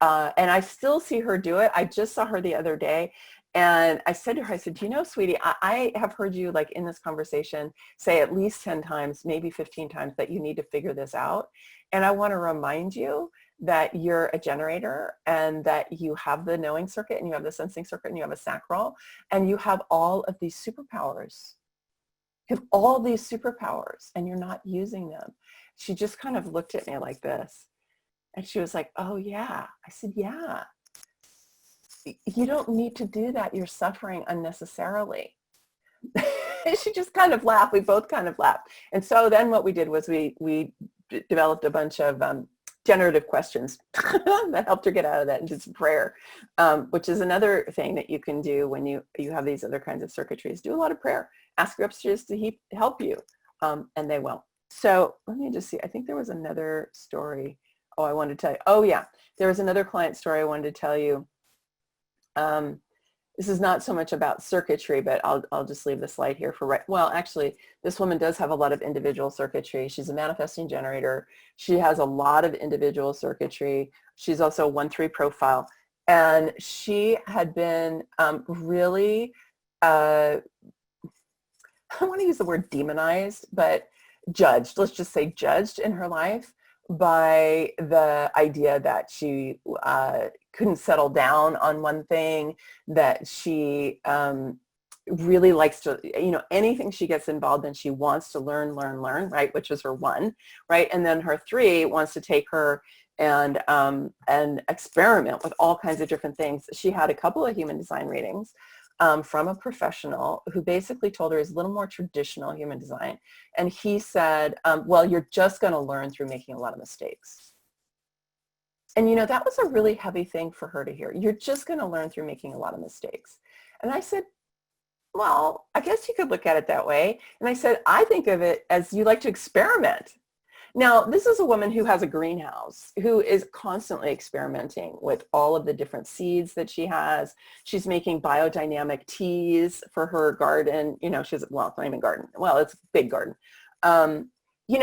I still see her do it. I just saw her the other day, and I said to her, I said, you know, sweetie, I have heard you, like, in this conversation say at least 10 times, maybe 15 times, that you need to figure this out. And I want to remind you that you're a generator, and that you have the knowing circuit, and you have the sensing circuit, and you have a sacral, and you have all of these superpowers. You have all these superpowers, and you're not using them. She just kind of looked at me like this, and she was like, oh yeah. I said, yeah. You don't need to do that. You're suffering unnecessarily. she just kind of laughed. We both kind of laughed. And so then what we did was we developed a bunch of generative questions that helped her get out of that and did some prayer, which is another thing that you can do when you have these other kinds of circuitries. Do a lot of prayer. Ask your upstairs to help you, and they will. So let me just see. I think there was another story. Oh, I wanted to tell you. Oh, yeah. There was another client story I wanted to tell you. This is not so much about circuitry, but I'll just leave the slide here for right. Well, actually, this woman does have a lot of individual circuitry. She's a manifesting generator. She has a lot of individual circuitry. She's also a 1-3 profile. And she had been really, I want to use the word demonized, but judged, let's just say judged in her life by the idea that she couldn't settle down on one thing, that she really likes to, anything she gets involved in, she wants to learn, right, which is her 1, right? And then her 3 wants to take her and experiment with all kinds of different things. She had a couple of human design readings from a professional who basically told her is a little more traditional human design. And he said, well, you're just going to learn through making a lot of mistakes. And, that was a really heavy thing for her to hear. You're just going to learn through making a lot of mistakes. And I said, well, I guess you could look at it that way. And I said, I think of it as you like to experiment. Now, this is a woman who has a greenhouse, who is constantly experimenting with all of the different seeds that she has. She's making biodynamic teas for her garden. She's, well, it's not even garden. Well, it's a big garden.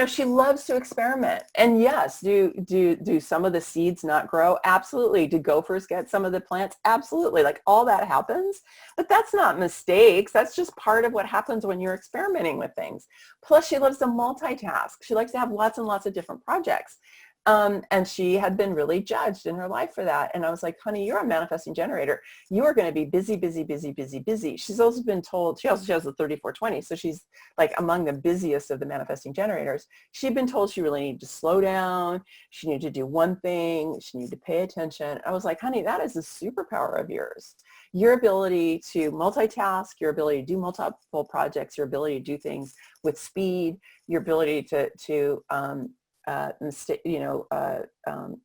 She loves to experiment. And yes, do some of the seeds not grow? Absolutely. Do gophers get some of the plants? Absolutely. Like, all that happens, but that's not mistakes. That's just part of what happens when you're experimenting with things. Plus, she loves to multitask. She likes to have lots and lots of different projects. And she had been really judged in her life for that. And I was like, honey, you're a manifesting generator. You are going to be busy, busy, busy, busy, busy. She's also been told, she has a 3420, so she's like among the busiest of the manifesting generators. She'd been told she really needed to slow down. She needed to do one thing. She needed to pay attention. I was like, honey, that is a superpower of yours. Your ability to multitask, your ability to do multiple projects, your ability to do things with speed, your ability to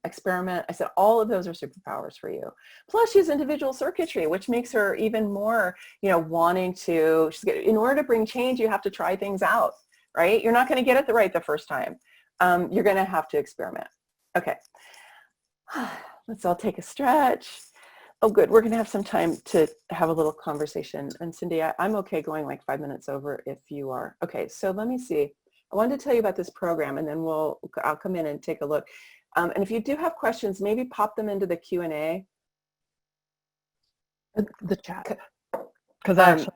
experiment. I said, all of those are superpowers for you. Plus, she has individual circuitry, which makes her even more, wanting to, in order to bring change, you have to try things out, right? You're not going to get it right the first time. You're going to have to experiment. Okay. Let's all take a stretch. Oh, good. We're going to have some time to have a little conversation. And Cindy, I'm okay going like 5 minutes over if you are. Okay, so let me see. I wanted to tell you about this program, and then I'll come in and take a look. And if you do have questions, maybe pop them into the Q&A. The chat. Because I actually,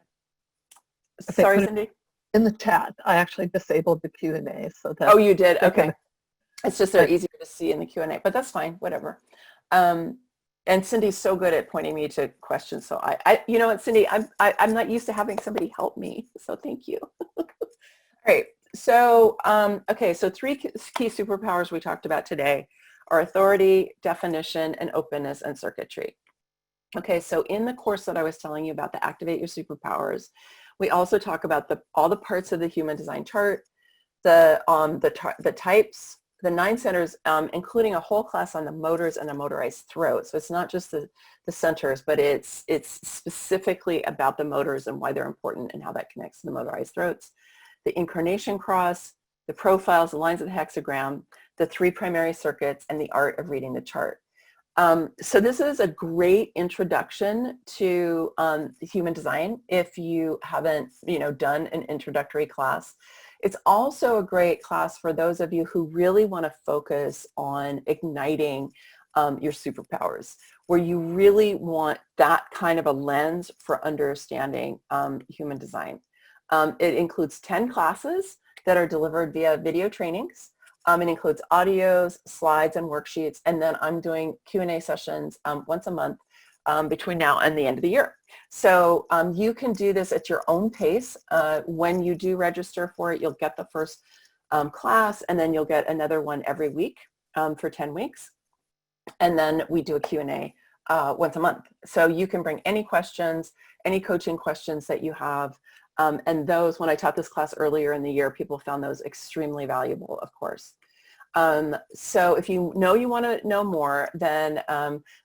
sorry, Cindy? In the chat, I actually disabled the Q&A. So that. Oh, you did? Okay. It's just they're easier to see in the Q&A, but that's fine, whatever. And Cindy's so good at pointing me to questions. So you know what, Cindy, I'm not used to having somebody help me. So thank you. All right. So, okay, so 3 key superpowers we talked about today are authority, definition, and openness, and circuitry. Okay, so in the course that I was telling you about the Activate Your Superpowers, we also talk about all the parts of the human design chart, the types, the 9 centers, including a whole class on the motors and the motorized throat. So it's not just the centers, but it's specifically about the motors and why they're important and how that connects to the motorized throats. The incarnation cross, the profiles, the lines of the hexagram, the 3 primary circuits, and the art of reading the chart. So this is a great introduction to human design if you haven't, done an introductory class. It's also a great class for those of you who really want to focus on igniting your superpowers, where you really want that kind of a lens for understanding human design. It includes 10 classes that are delivered via video trainings. It includes audios, slides, and worksheets. And then I'm doing Q&A sessions once a month between now and the end of the year. So you can do this at your own pace. When you do register for it, you'll get the first class, and then you'll get another one every week for 10 weeks. And then we do a Q&A once a month. So you can bring any questions, any coaching questions that you have. And those, when I taught this class earlier in the year, people found those extremely valuable, of course. So if you know you want to know more, then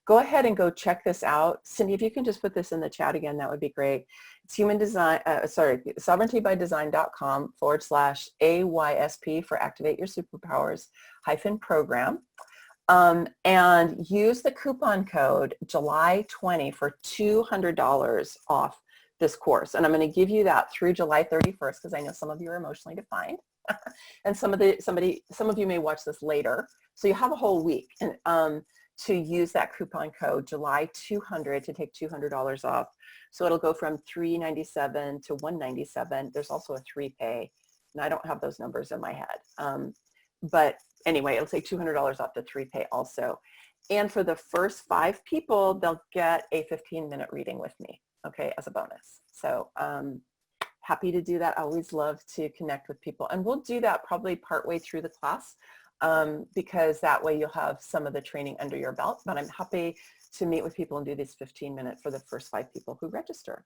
go ahead and go check this out. Cindy, if you can just put this in the chat again, that would be great. It's sovereigntybydesign.com/AYSP for Activate Your Superpowers -program. And use the coupon code July 20 for $200 off this course. And I'm going to give you that through July 31st because I know some of you are emotionally defined. And some of you may watch this later. So you have a whole week to use that coupon code July 200 to take $200 off. So it'll go from $397 to $197. There's also a 3-pay, and I don't have those numbers in my head. But anyway, it'll take $200 off the 3-pay also. And for the first 5 people, they'll get a 15-minute reading with me, okay, as a bonus. So happy to do that. I always love to connect with people. And we'll do that probably partway through the class because that way you'll have some of the training under your belt. But I'm happy to meet with people and do this 15-minute for the first 5 people who register.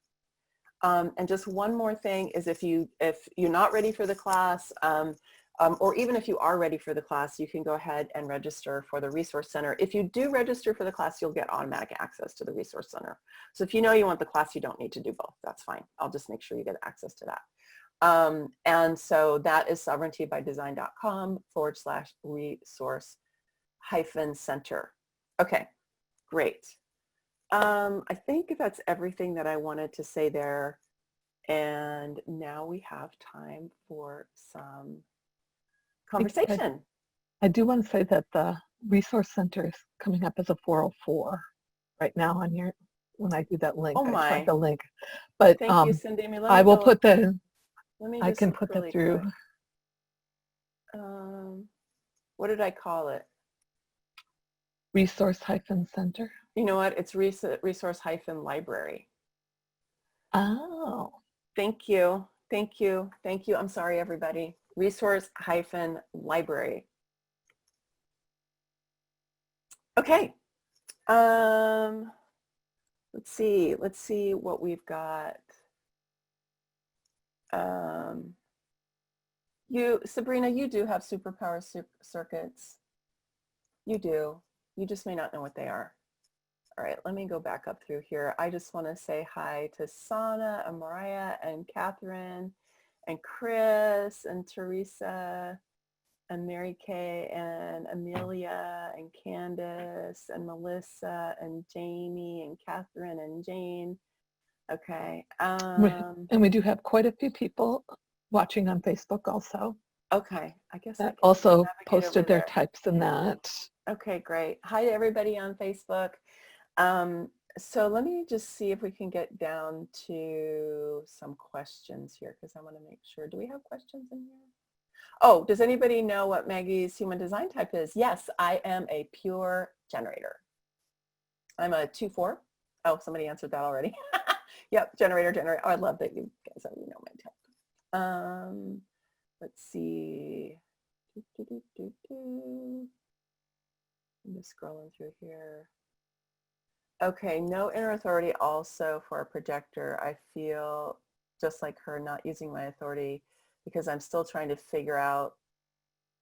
And just one more thing is if you're not ready for the class, or even if you are ready for the class, you can go ahead and register for the Resource Center. If you do register for the class, you'll get automatic access to the Resource Center. So if you know you want the class, you don't need to do both. That's fine. I'll just make sure you get access to that. And so that is sovereigntybydesign.com/resource-center. Okay, great. I think that's everything that I wanted to say there. And now we have time for some conversation. I do want to say that the Resource Center is coming up as a 404 right now on your, when I do that link. Oh my. I tried the link. But thank you, Cindy. I will put that, I can put really that through. What did I call it? Resource-Center. You know what? It's resource-library. Oh. Thank you. Thank you. Thank you. I'm sorry, everybody. Resource-library. Okay. Let's see what we've got. Sabrina, you do have superpower circuits. You do. You just may not know what they are. All right, let me go back up through here. I just want to say hi to Sana and Mariah and Catherine and Chris and Teresa and Mary Kay and Amelia and Candace and Melissa and Jamie and Catherine and Jane. Okay. And we do have quite a few people watching on Facebook also. Okay. I guess that also posted their types in that. Okay, great. Hi to everybody on Facebook. So let me just see if we can get down to some questions here because I want to make sure. Do we have questions in here? Oh, does anybody know what Maggie's human design type is? Yes, I am a pure generator. I'm a 2-4. Oh, somebody answered that already. Yep, generator. Oh, I love that you guys already know my type. Let's see. I'm just scrolling through here. Okay, no inner authority also for a projector. I feel just like her not using my authority because I'm still trying to figure out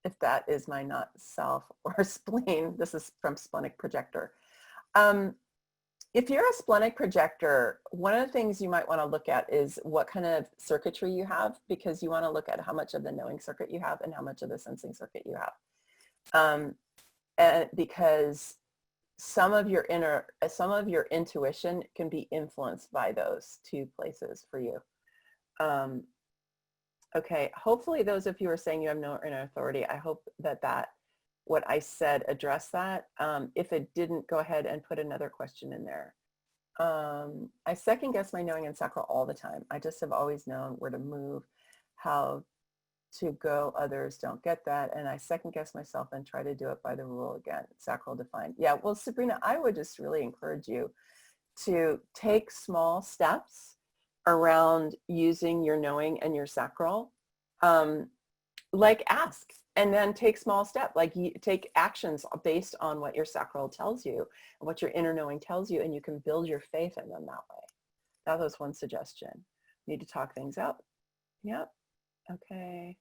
if that is my not self or spleen. This is from Splenic Projector. If you're a splenic projector, one of the things you might want to look at is what kind of circuitry you have, because you want to look at how much of the knowing circuit you have and how much of the sensing circuit you have. And because some of your intuition can be influenced by those 2 places for you. Okay, hopefully those of you who are saying you have no inner authority, I hope that what I said addressed that. If it didn't, go ahead and put another question in there. I second guess my knowing and sacral all the time. I just have always known where to move, how to go. Others don't get that. And I second guess myself and try to do it by the rule again. Sacral defined. Yeah, well, Sabrina, I would just really encourage you to take small steps around using your knowing and your sacral. Like ask. And then take small steps, like you take actions based on what your sacral tells you and what your inner knowing tells you, and you can build your faith in them that way. That was one suggestion. Need to talk things out. Yep. Okay.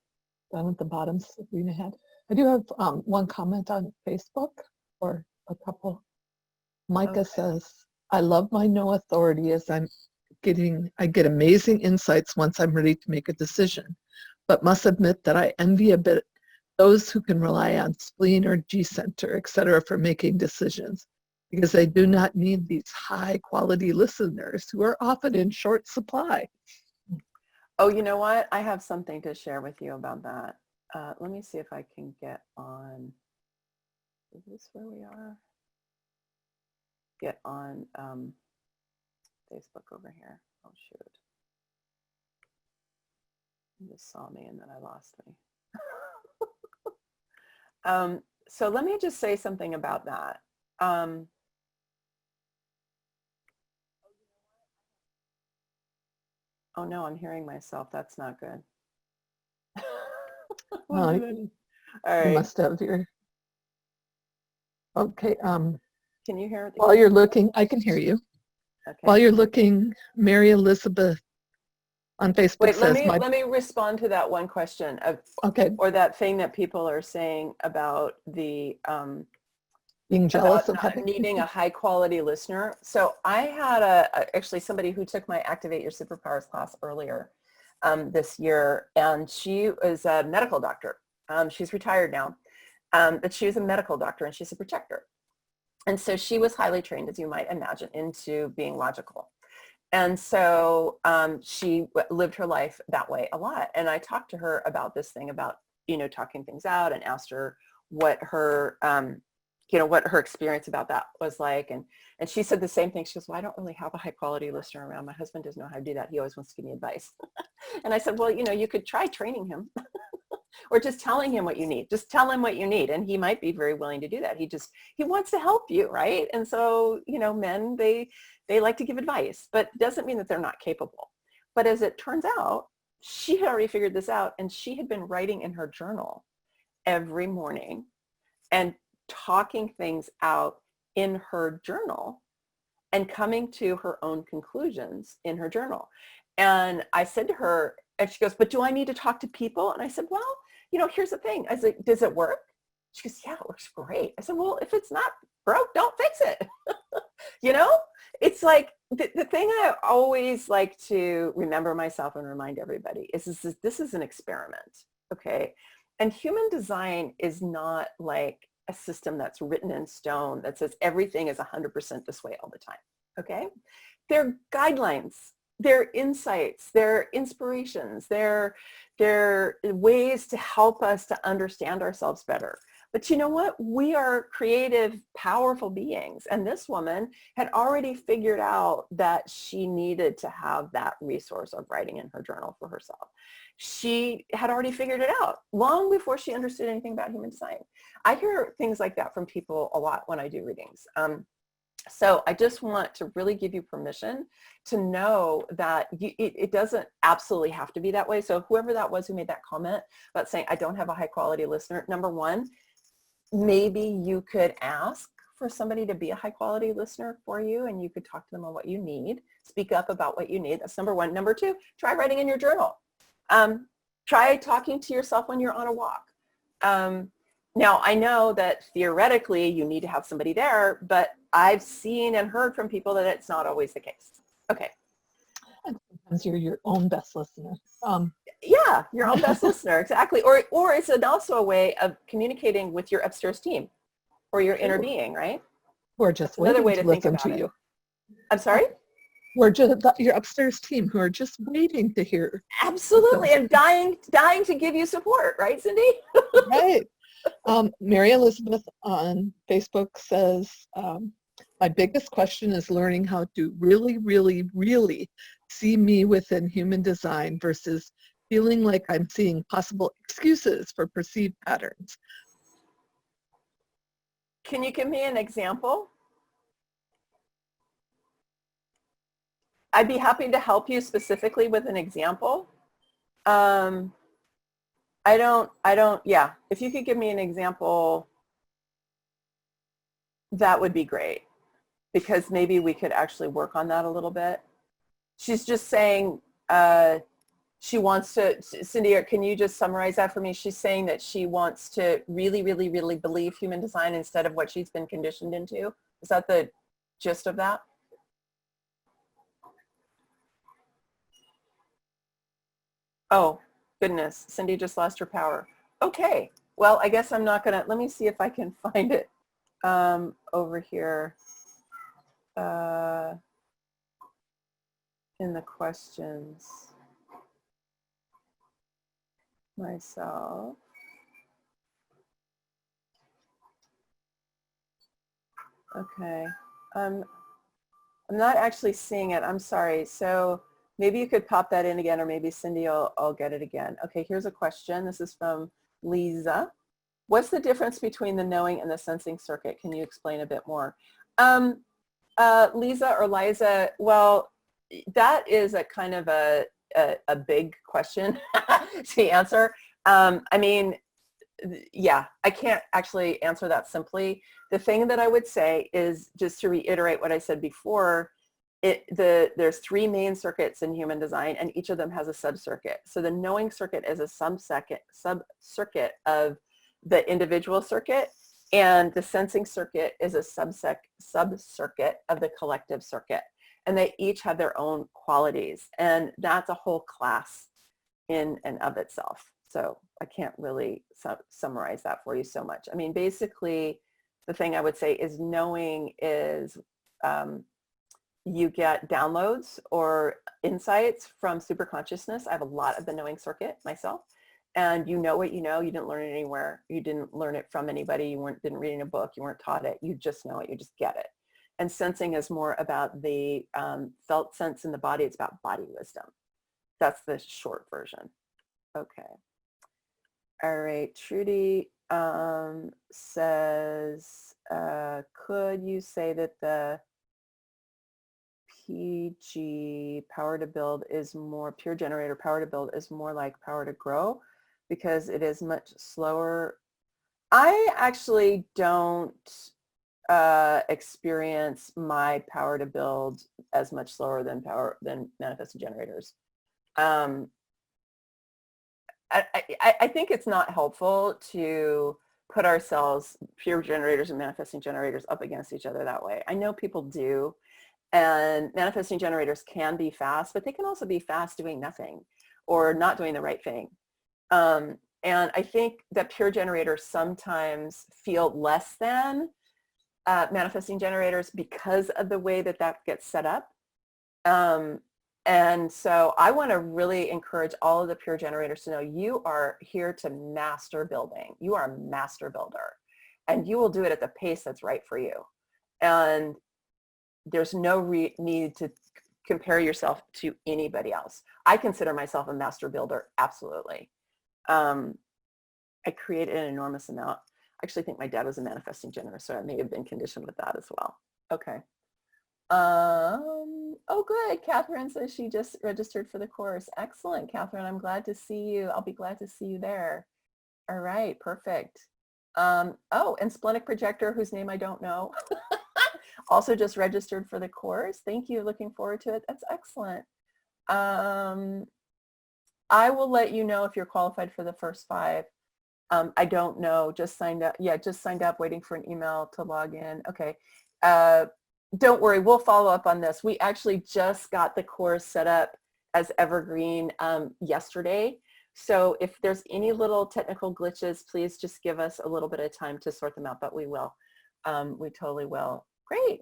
Down at the bottom, Sabrina had. I do have one comment on Facebook, or a couple. Micah Okay. says, I love my no authority as I get amazing insights once I'm ready to make a decision, but must admit that I envy a bit those who can rely on spleen or G-center, etc., for making decisions, because they do not need these high quality listeners who are often in short supply. Oh, you know what? I have something to share with you about that. Let me see if I can get on. Is this where we are? Get on Facebook over here. Oh, shoot. You just saw me and then I lost me. So let me just say something about that. Oh no, I'm hearing myself. That's not good. All You right. must have your, okay. Can you hear it? While you're looking, I can hear you. Okay. While you're looking, Mary Elizabeth on Facebook Wait, says, let me respond to that one question of, okay, or that thing that people are saying about the being jealous of about having needing a high quality listener. So I had actually somebody who took my Activate Your Superpowers class earlier this year, and she was a medical doctor. She's retired now, but she was a medical doctor and she's a protector. And so she was highly trained, as you might imagine, into being logical. And so she lived her life that way a lot. And I talked to her about this thing about, talking things out, and asked her what her, what her experience about that was like. And she said the same thing. She goes, well, I don't really have a high quality listener around. My husband doesn't know how to do that. He always wants to give me advice. And I said, well, you could try training him. Or just telling him what you need. Just tell him what you need, and he might be very willing to do that. He wants to help you, right? And so, men, they like to give advice, but it doesn't mean that they're not capable. But as it turns out, she had already figured this out, and she had been writing in her journal every morning and talking things out in her journal and coming to her own conclusions in her journal. And I said to her, and she goes, but do I need to talk to people? And I said, well, here's the thing. I said, does it work? She goes, yeah, it works great. I said, well, if it's not broke, don't fix it. It's like the thing I always like to remember myself and remind everybody is this is an experiment, okay? And human design is not like a system that's written in stone that says everything is 100% this way all the time, okay? They're guidelines. They're insights, they're inspirations, they're ways to help us to understand ourselves better. But you know what? We are creative, powerful beings. And this woman had already figured out that she needed to have that resource of writing in her journal for herself. She had already figured it out long before she understood anything about human design. I hear things like that from people a lot when I do readings. So I just want to really give you permission to know that it doesn't absolutely have to be that way. So whoever that was who made that comment about saying, I don't have a high quality listener, number one, maybe you could ask for somebody to be a high quality listener for you, and you could talk to them on what you need, speak up about what you need. That's number one. Number two, try writing in your journal. Try talking to yourself when you're on a walk. Now, I know that theoretically you need to have somebody there, but I've seen and heard from people that it's not always the case. Okay. And sometimes you're your own best listener. Yeah, your own best listener, exactly. Or it's also a way of communicating with your upstairs team or your inner being, right? We're just That's another waiting way to to think listen about to it. you. I'm sorry? We're just your upstairs team who are just waiting to hear. Absolutely, and dying to give you support, right, Cindy? Right. Mary Elizabeth on Facebook says, my biggest question is learning how to really, really, really see me within human design versus feeling like I'm seeing possible excuses for perceived patterns. Can you give me an example? I'd be happy to help you specifically with an example. Yeah, if you could give me an example, that would be great, because maybe we could actually work on that a little bit. She's just saying she wants to, Cindy, can you just summarize that for me? She's saying that she wants to really, really, really believe human design instead of what she's been conditioned into. Is that the gist of that? Oh, goodness. Cindy just lost her power. Okay. Well, I guess I'm not going to, let me see if I can find it over here in the questions myself. Okay. I'm not actually seeing it. I'm sorry. So maybe you could pop that in again, or maybe Cindy will get it again. Okay, here's a question. This is from Lisa. What's the difference between the knowing and the sensing circuit? Can you explain a bit more? Lisa or Liza, well, that is a kind of a big question to answer. I mean, yeah, I can't actually answer that simply. The thing that I would say is, just to reiterate what I said before, there's three main circuits in human design, and each of them has a sub-circuit. So the knowing circuit is a sub-circuit of the individual circuit, and the sensing circuit is a sub-circuit of the collective circuit. And they each have their own qualities, and that's a whole class in and of itself. So I can't really summarize that for you so much. I mean, basically, the thing I would say is knowing is you get downloads or insights from superconsciousness. I have a lot of the knowing circuit myself. And you know what you know. You didn't learn it anywhere. You didn't learn it from anybody. You didn't read in a book. You weren't taught it. You just know it. You just get it. And sensing is more about the felt sense in the body. It's about body wisdom. That's the short version. Okay. All right. Trudy says, could you say that the PG, power to build, is more, pure generator power to build is more like power to grow because it is much slower? I actually don't experience my power to build as much slower than manifesting generators. I think it's not helpful to put ourselves, pure generators and manifesting generators, up against each other that way. I know people do, and manifesting generators can be fast, but they can also be fast doing nothing or not doing the right thing. And I think that pure generators sometimes feel less than manifesting generators because of the way that that gets set up. And so I want to really encourage all of the pure generators to know you are here to master building. You are a master builder, and you will do it at the pace that's right for you. And there's no need to compare yourself to anybody else. I consider myself a master builder, absolutely. I created an enormous amount. I actually think my dad was a manifesting generator, so I may have been conditioned with that as well. Okay. Oh, good. Catherine says she just registered for the course. Excellent, Catherine. I'm glad to see you. I'll be glad to see you there. All right, perfect. Oh, and Splenic Projector, whose name I don't know, also just registered for the course. Thank you. Looking forward to it. That's excellent. I will let you know if you're qualified for the first 5. I don't know. Just signed up. Yeah, just signed up, waiting for an email to log in. Okay. Don't worry, we'll follow up on this. We actually just got the course set up as evergreen yesterday. So if there's any little technical glitches, please just give us a little bit of time to sort them out, but we will. We totally will. Great.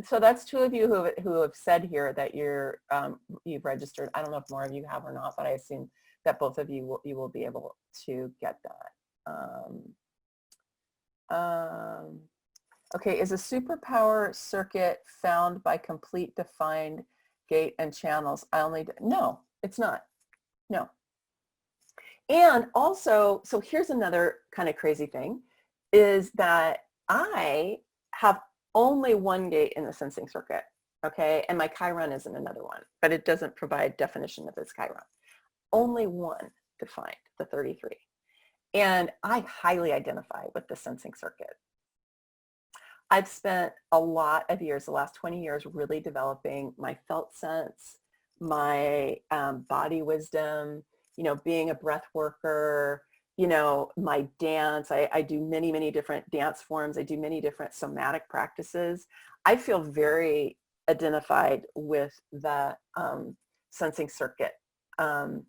So that's 2 of you who have said here that you've registered. I don't know if more of you have or not, but I assume that both of you will be able to get that. Okay, is a superpower circuit found by complete defined gate and channels? No, it's not. No. And also, so here's another kind of crazy thing, is that I have only one gate in the sensing circuit, okay? And my Chiron is in another one, but it doesn't provide definition of its Chiron. Only one defined, the 33. And I highly identify with the sensing circuit. I've spent a lot of years, the last 20 years, really developing my felt sense, my body wisdom, you know, being a breath worker, you know, my dance. I do many, many different dance forms. I do many different somatic practices. I feel very identified with the sensing circuit. And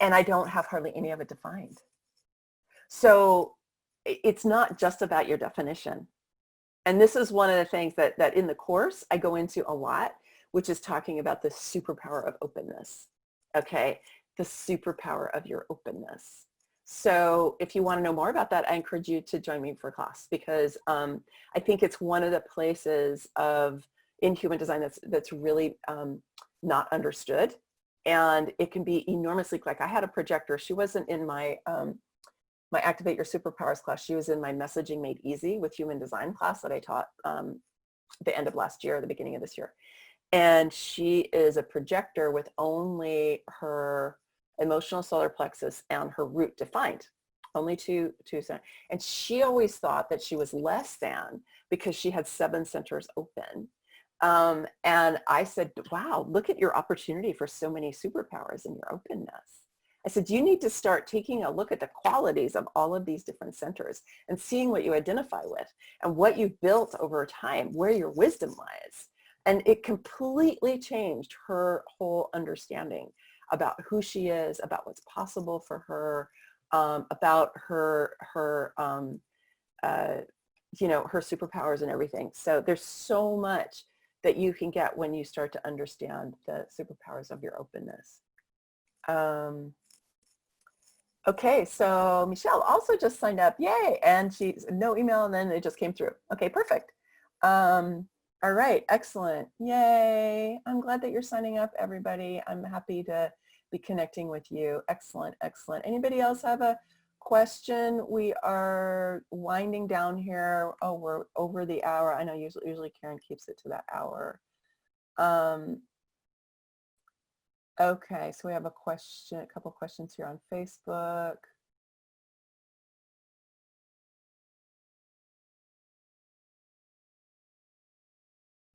I don't have hardly any of it defined. So it's not just about your definition. And this is one of the things that in the course I go into a lot, which is talking about the superpower of openness. Okay, the superpower of your openness. So if you want to know more about that, I encourage you to join me for a class, because I think it's one of the places in human design that's really not understood. And it can be enormously, like I had a projector. She wasn't in my Activate Your Superpowers class. She was in my Messaging Made Easy with Human Design class that I taught the end of last year, the beginning of this year. And she is a projector with only her emotional solar plexus and her root defined, only two centers. And she always thought that she was less than because she had 7 centers open. And I said, wow, look at your opportunity for so many superpowers in your openness. I said, you need to start taking a look at the qualities of all of these different centers and seeing what you identify with and what you've built over time, where your wisdom lies. And it completely changed her whole understanding about who she is, about what's possible for her, about her you know, her superpowers and everything. So there's so much that you can get when you start to understand the superpowers of your openness. Okay, so Michelle also just signed up. Yay. And she's no email, and then it just came through. Okay, perfect. All right, excellent. Yay. I'm glad that you're signing up, everybody. I'm happy to be connecting with you. Excellent, excellent. Anybody else have a question? We are winding down here. Oh, we're over the hour. I know usually Karen keeps it to that hour. Okay, so we have a couple questions here on Facebook.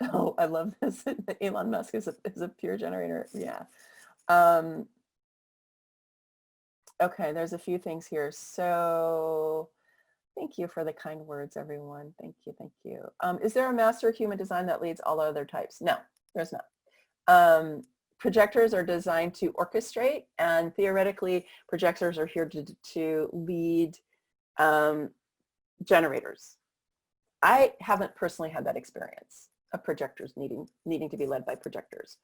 Oh, I love this. Elon Musk is a pure generator. Yeah. Okay, there's a few things here. So thank you for the kind words, everyone. Thank you, thank you. Is there a master human design that leads all other types? No, there's not. Projectors are designed to orchestrate, and theoretically, projectors are here to lead generators. I haven't personally had that experience of projectors needing to be led by projectors.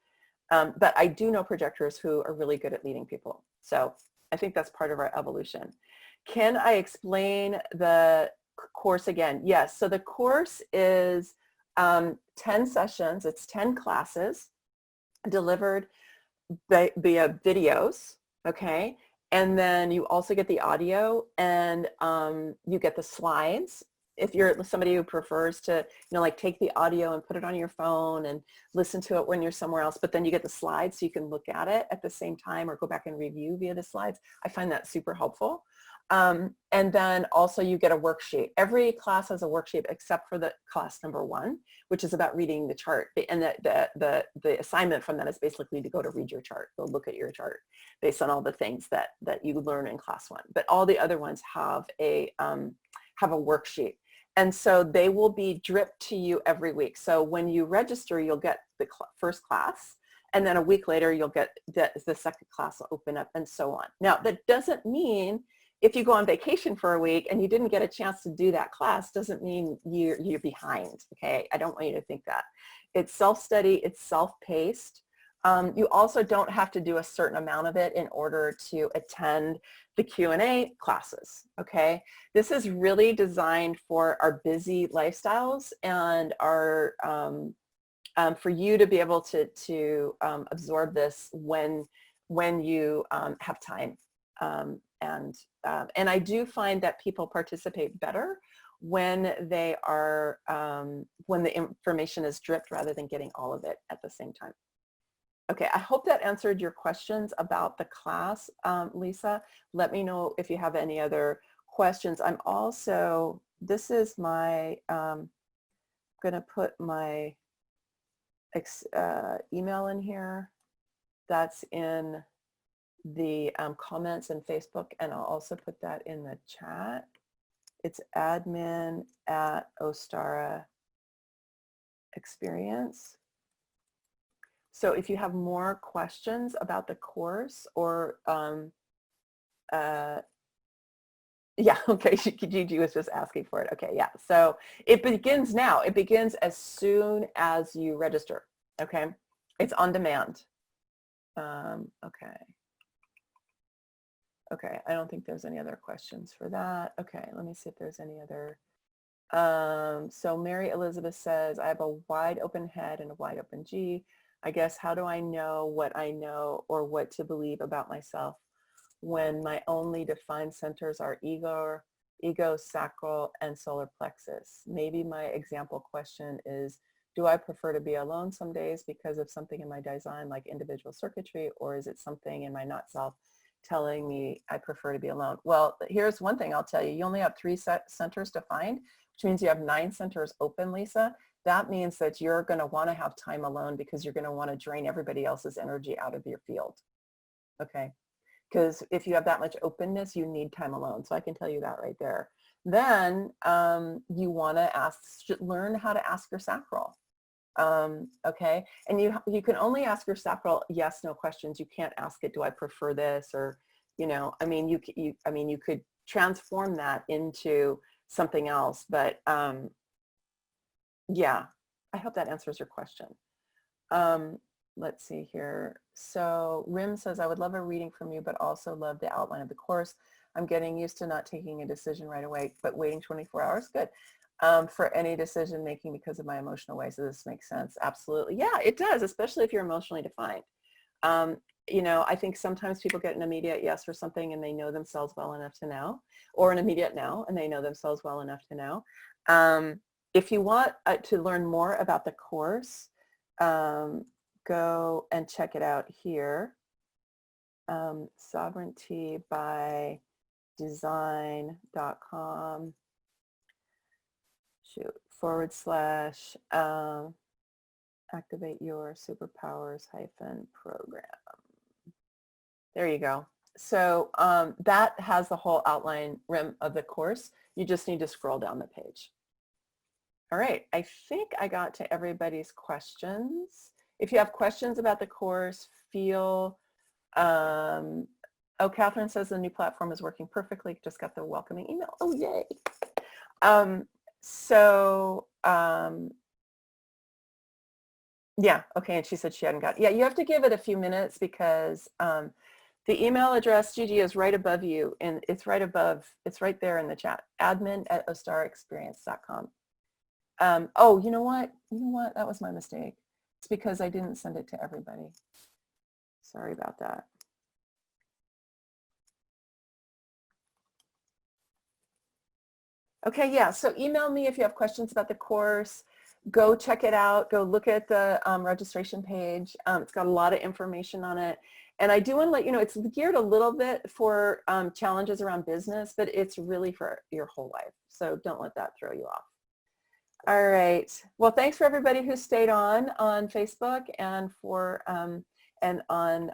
But I do know projectors who are really good at leading people. So I think that's part of our evolution. Can I explain the course again? Yes. So the course is 10 sessions. It's 10 classes delivered via videos. Okay. And then you also get the audio, and you get the slides. If you're somebody who prefers to, you know, like take the audio and put it on your phone and listen to it when you're somewhere else, but then you get the slides so you can look at it at the same time or go back and review via the slides. I find that super helpful. And then also you get a worksheet. Every class has a worksheet except for the class number 1, which is about reading the chart. And the assignment from that is basically to go to read your chart, go look at your chart based on all the things that you learn in class 1. But all the other ones have a worksheet. And so they will be dripped to you every week. So when you register, you'll get the first class, and then a week later, you'll get the second class will open up, and so on. Now, that doesn't mean if you go on vacation for a week and you didn't get a chance to do that class, doesn't mean you're behind, okay? I don't want you to think that. It's self-study, it's self-paced. You also don't have to do a certain amount of it in order to attend the Q&A classes, okay? This is really designed for our busy lifestyles and our, for you to be able to absorb this when you have time. And I do find that people participate better when they are, when the information is dripped rather than getting all of it at the same time. Okay, I hope that answered your questions about the class, Lisa. Let me know if you have any other questions. I'm also, this is my, I'm gonna put my email in here. That's in the comments in Facebook, and I'll also put that in the chat. It's admin@Ostara Experience. So if you have more questions about the course or yeah, okay, Gigi was just asking for it. Okay, yeah. So it begins now. It begins as soon as you register. Okay, it's on demand. Okay. Okay, I don't think there's any other questions for that. Okay, let me see if there's any other. So Mary Elizabeth says, I have a wide open head and a wide open G. I guess, how do I know what I know or what to believe about myself when my only defined centers are ego, sacral, and solar plexus? Maybe my example question is, do I prefer to be alone some days because of something in my design like individual circuitry, or is it something in my not self telling me I prefer to be alone? Well, here's one thing I'll tell you. You only have 3 centers defined, which means you have 9 centers open, Lisa. That means that you're going to want to have time alone because you're going to want to drain everybody else's energy out of your field. Okay. Because if you have that much openness, you need time alone. So I can tell you that right there. Then you want to learn how to ask your sacral. Okay. And you can only ask your sacral yes, no questions. You can't ask it, do I prefer this? Or, you know, I mean, you could transform that into something else, but yeah, I hope that answers your question. Let's see here. So Rim says, I would love a reading from you, but also love the outline of the course. I'm getting used to not taking a decision right away, but waiting 24 hours. Good. For any decision making because of my emotional ways. So this makes sense. Absolutely. Yeah, it does, especially if you're emotionally defined. You know, I think sometimes people get an immediate yes for something and they know themselves well enough to know, or an immediate no, and they know themselves well enough to know. If you want to learn more about the course, go and check it out here. sovereigntybydesign.com / activate your superpowers program. There you go. So that has the whole outline rim of the course. You just need to scroll down the page. All right, I think I got to everybody's questions. If you have questions about the course, feel, oh, Catherine says the new platform is working perfectly. Just got the welcoming email. Oh, yay. Yeah, okay, and she said she hadn't got, yeah, you have to give it a few minutes because the email address, Gigi, is right above you, and it's right there in the chat, admin@ostaraexperience.com. Oh, you know what? That was my mistake. It's because I didn't send it to everybody. Sorry about that. Okay, yeah, so email me if you have questions about the course. Go check it out. Go look at the registration page. It's got a lot of information on it. And I do want to let you know, it's geared a little bit for challenges around business, but it's really for your whole life. So don't let that throw you off. All right. Well, thanks for everybody who stayed on Facebook and and on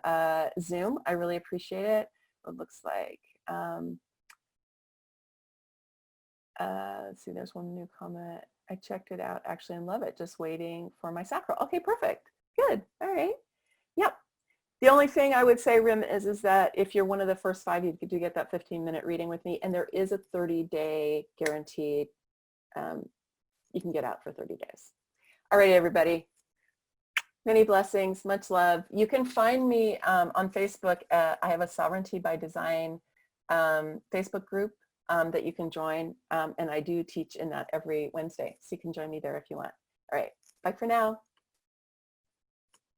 Zoom. I really appreciate it. It looks like, let's see, there's one new comment. I checked it out actually and love it. Just waiting for my sacral. Okay, perfect. Good. All right. Yep. The only thing I would say, Rim, is that if you're one of the first 5, you do get that 15-minute reading with me, and there is a 30-day guaranteed. You can get out for 30 days. All right, everybody. Many blessings. Much love. You can find me on Facebook. I have a Sovereignty by Design Facebook group that you can join, and I do teach in that every Wednesday, so you can join me there if you want. All right, bye for now.